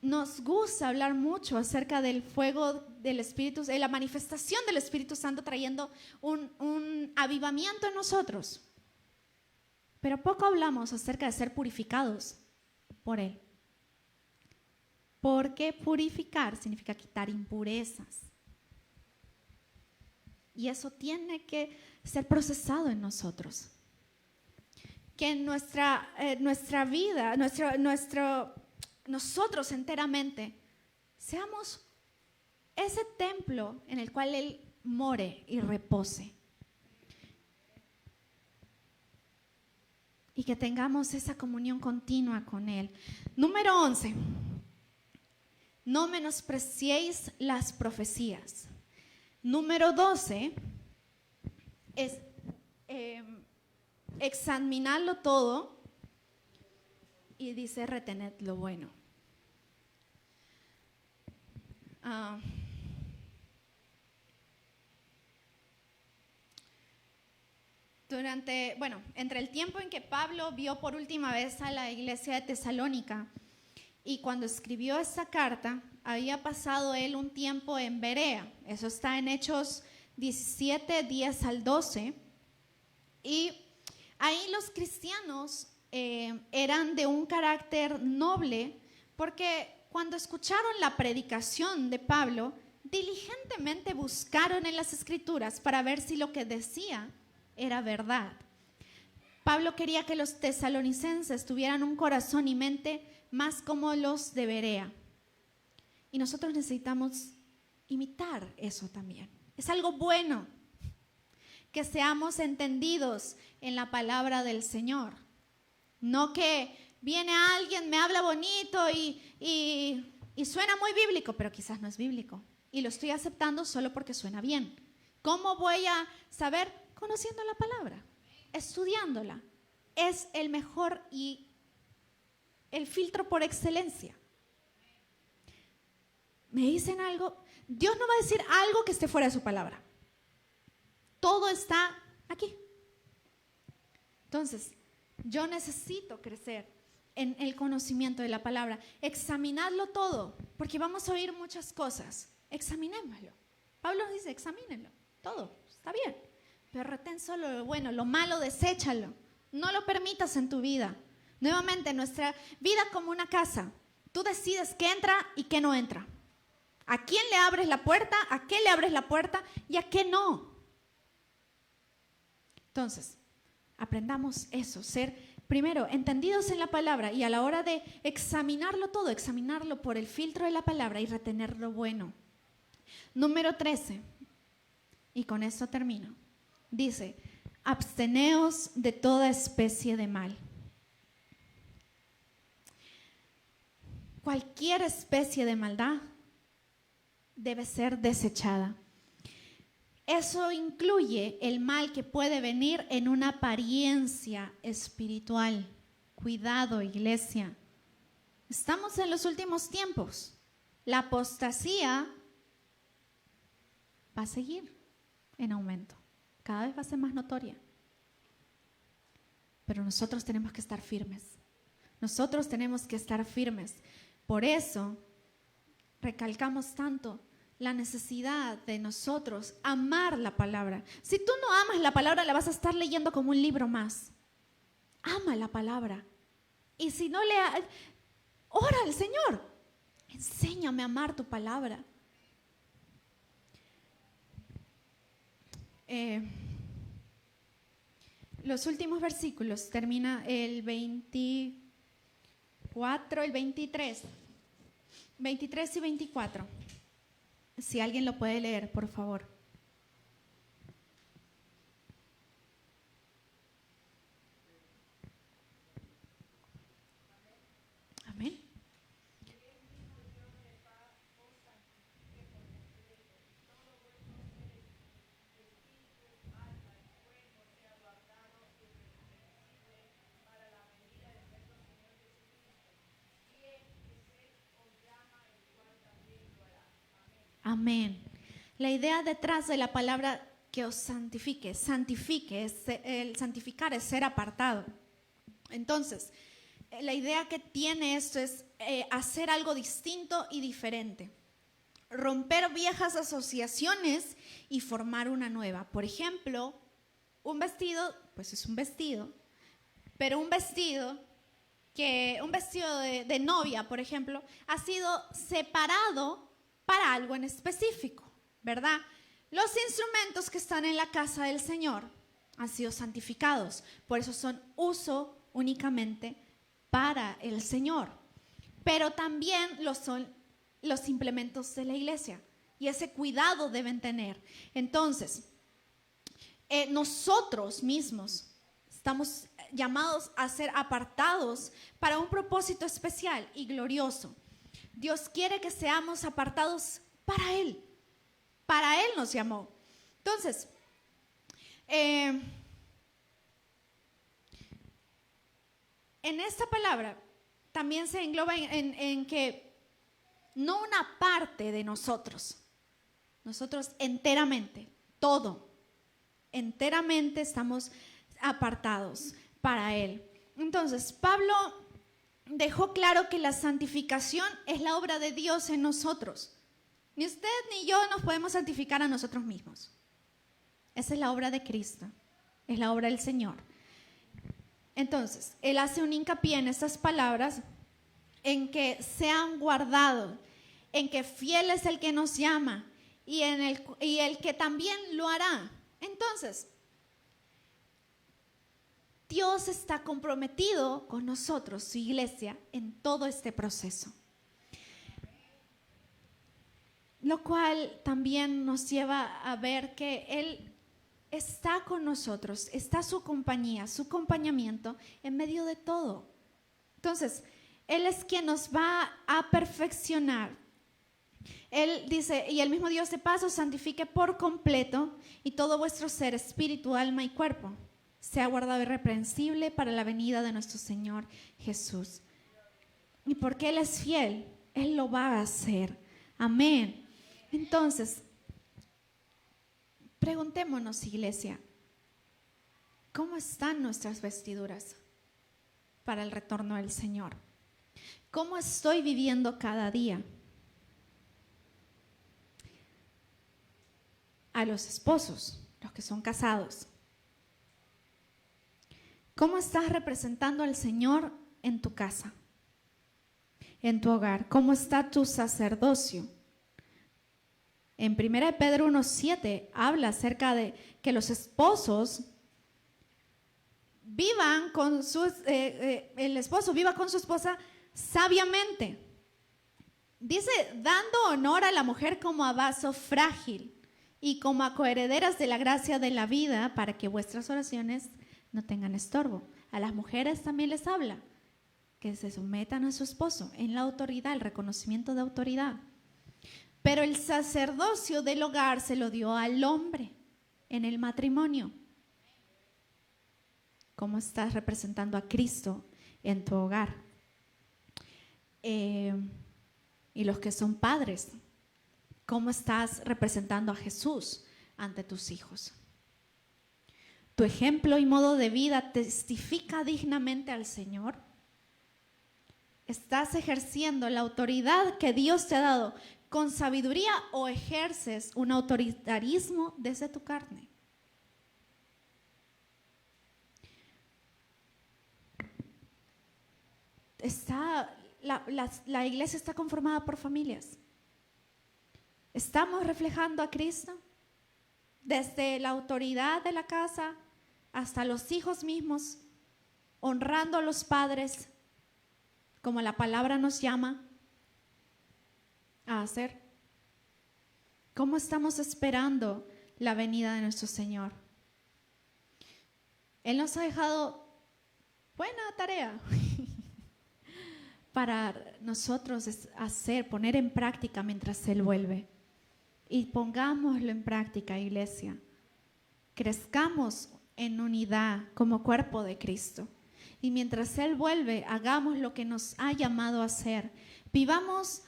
Nos gusta hablar mucho acerca del fuego del Espíritu, de la manifestación del Espíritu Santo trayendo un avivamiento en nosotros. Pero poco hablamos acerca de ser purificados por Él. Porque purificar significa quitar impurezas. Y eso tiene que ser procesado en nosotros. Que en nuestra vida, nosotros enteramente, seamos ese templo en el cual Él more y repose. Y que tengamos esa comunión continua con Él. Número 11. No menospreciéis las profecías. Número 12 es examinarlo todo y dice retened lo bueno. Entre el tiempo en que Pablo vio por última vez a la iglesia de Tesalónica y cuando escribió esta carta, había pasado él un tiempo en Berea. Eso está en Hechos 17, 10 al 12. Y ahí los cristianos eran de un carácter noble, porque cuando escucharon la predicación de Pablo, diligentemente buscaron en las Escrituras para ver si lo que decía era verdad. Pablo quería que los tesalonicenses tuvieran un corazón y mente más como los de Berea. Y nosotros necesitamos imitar eso también. Es algo bueno que seamos entendidos en la palabra del Señor. No que viene alguien, me habla bonito y suena muy bíblico, pero quizás no es bíblico. Y lo estoy aceptando solo porque suena bien. ¿Cómo voy a saber? Conociendo la palabra, estudiándola. Es el mejor y el filtro por excelencia. ¿Me dicen algo? Dios no va a decir algo que esté fuera de su palabra. Todo está aquí. Entonces, yo necesito crecer en el conocimiento de la palabra. Examinadlo todo, porque vamos a oír muchas cosas. Examinémoslo. Pablo dice, examínenlo. Todo, está bien. Pero retén solo lo bueno, lo malo, deséchalo. No lo permitas en tu vida. Nuevamente, nuestra vida como una casa. Tú decides qué entra y qué no entra. ¿A quién le abres la puerta? ¿A qué le abres la puerta? ¿Y a qué no? Entonces, aprendamos eso, ser primero entendidos en la palabra y a la hora de examinarlo todo, examinarlo por el filtro de la palabra y retener lo bueno. Número 13, y con esto termino. Dice, absteneos de toda especie de mal. Cualquier especie de maldad debe ser desechada. Eso incluye el mal que puede venir en una apariencia espiritual. Cuidado, iglesia. Estamos en los últimos tiempos. La apostasía va a seguir en aumento. Cada vez va a ser más notoria. Pero nosotros tenemos que estar firmes. Nosotros tenemos que estar firmes. Por eso recalcamos tanto la necesidad de nosotros amar la palabra. Si tú no amas la palabra, la vas a estar leyendo como un libro más. Ama la palabra. Y si no ora al Señor. Enséñame a amar tu palabra. Los últimos versículos, termina el 24, el 23. 23 y 24. Si alguien lo puede leer, por favor. Amén. Amén. La idea detrás de la palabra que os santifique, el santificar es ser apartado. Entonces, la idea que tiene esto es hacer algo distinto y diferente. Romper viejas asociaciones y formar una nueva. Por ejemplo, un vestido, pues es un vestido, pero un vestido de novia, por ejemplo, ha sido separado para algo en específico, ¿verdad? Los instrumentos que están en la casa del Señor han sido santificados, por eso son uso únicamente para el Señor. Pero también lo son los implementos de la iglesia y ese cuidado deben tener. Entonces, nosotros mismos estamos llamados a ser apartados para un propósito especial y glorioso. Dios quiere que seamos apartados para Él. Para Él nos llamó. Entonces, en esta palabra también se engloba en que no una parte de nosotros enteramente, todo, enteramente estamos apartados para Él. Entonces, Pablo dejó claro que la santificación es la obra de Dios en nosotros. Ni usted ni yo nos podemos santificar a nosotros mismos. Esa es la obra de Cristo, es la obra del Señor. Entonces, él hace un hincapié en estas palabras, en que sean guardados, en que fiel es el que nos llama y el que también lo hará. Entonces, Dios está comprometido con nosotros, su iglesia, en todo este proceso. Lo cual también nos lleva a ver que Él está con nosotros, está su compañía, su acompañamiento en medio de todo. Entonces, Él es quien nos va a perfeccionar. Él dice, y el mismo Dios de paz os santifique por completo y todo vuestro ser, espíritu, alma y cuerpo sea guardado irreprensible para la venida de nuestro Señor Jesús. Y porque Él es fiel, Él lo va a hacer. Amén. Entonces, preguntémonos, iglesia, ¿cómo están nuestras vestiduras para el retorno del Señor? ¿Cómo estoy viviendo cada día? A los esposos, los que son casados, ¿cómo estás representando al Señor en tu casa, en tu hogar? ¿Cómo está tu sacerdocio? En 1 Pedro 1:7 habla acerca de que los esposos vivan con el esposo viva con su esposa sabiamente. Dice, dando honor a la mujer como a vaso frágil y como a coherederas de la gracia de la vida, para que vuestras oraciones no tengan estorbo. A las mujeres también les habla que se sometan a su esposo en la autoridad, el reconocimiento de autoridad. Pero el sacerdocio del hogar se lo dio al hombre en el matrimonio. ¿Cómo estás representando a Cristo en tu hogar? Y los que son padres, ¿cómo estás representando a Jesús ante tus hijos? ¿Tu ejemplo y modo de vida testifica dignamente al Señor? ¿Estás ejerciendo la autoridad que Dios te ha dado con sabiduría o ejerces un autoritarismo desde tu carne? La iglesia está conformada por familias. ¿Estamos reflejando a Cristo? Desde la autoridad de la casa hasta los hijos mismos, honrando a los padres, como la palabra nos llama a hacer. ¿Cómo estamos esperando la venida de nuestro Señor? Él nos ha dejado buena tarea para nosotros hacer, poner en práctica mientras Él vuelve. Y pongámoslo en práctica, iglesia. Crezcamos en unidad como cuerpo de Cristo. Y mientras Él vuelve, hagamos lo que nos ha llamado a hacer. Vivamos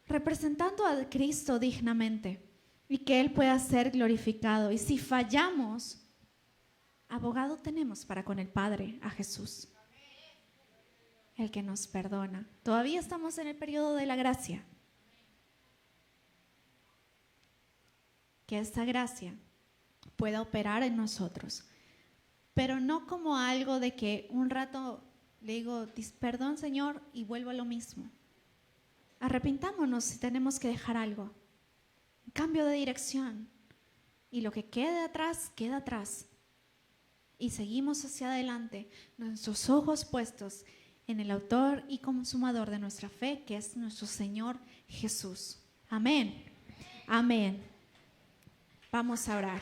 representando a Cristo dignamente y que Él pueda ser glorificado. Y si fallamos, abogado tenemos para con el Padre, a Jesús, el que nos perdona. Todavía estamos en el periodo de la gracia. Que esta gracia pueda operar en nosotros, pero no como algo de que un rato le digo, perdón Señor, y vuelvo a lo mismo. Arrepintámonos si tenemos que dejar algo, un cambio de dirección, y lo que quede atrás, queda atrás, y seguimos hacia adelante, nuestros ojos puestos en el autor y consumador de nuestra fe, que es nuestro Señor Jesús. Amén. Amén. Vamos a orar.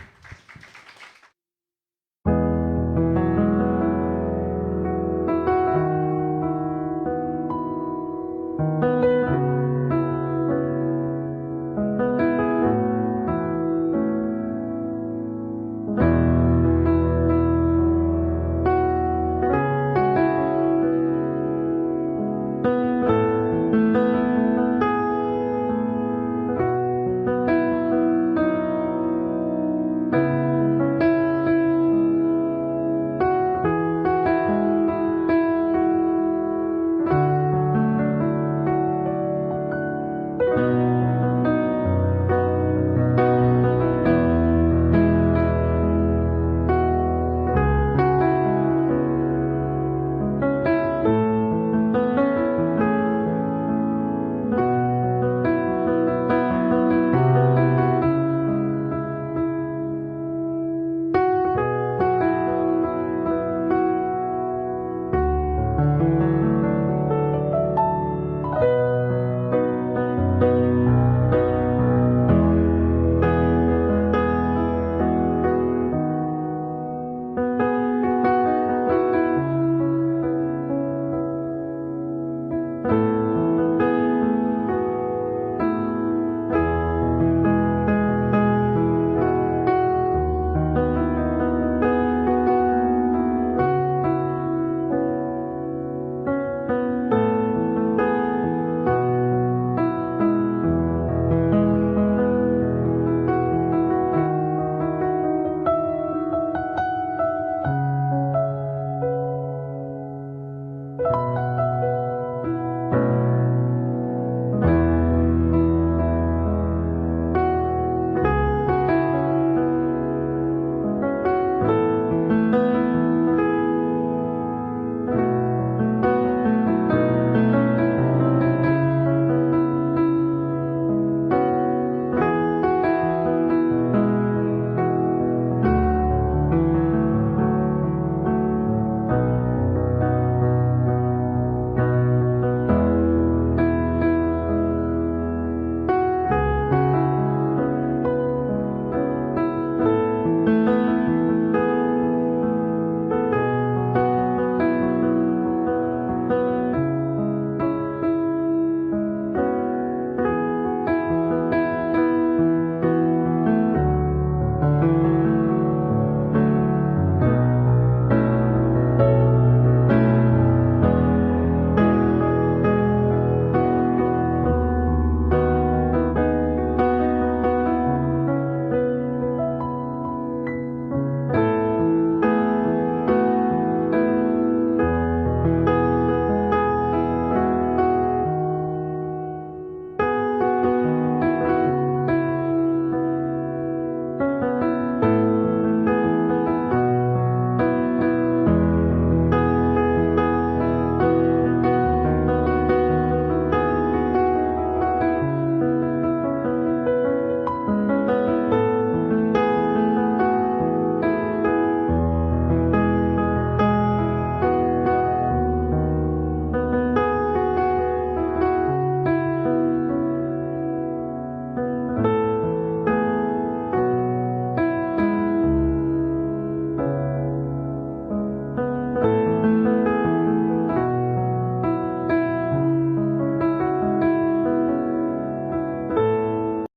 Amén.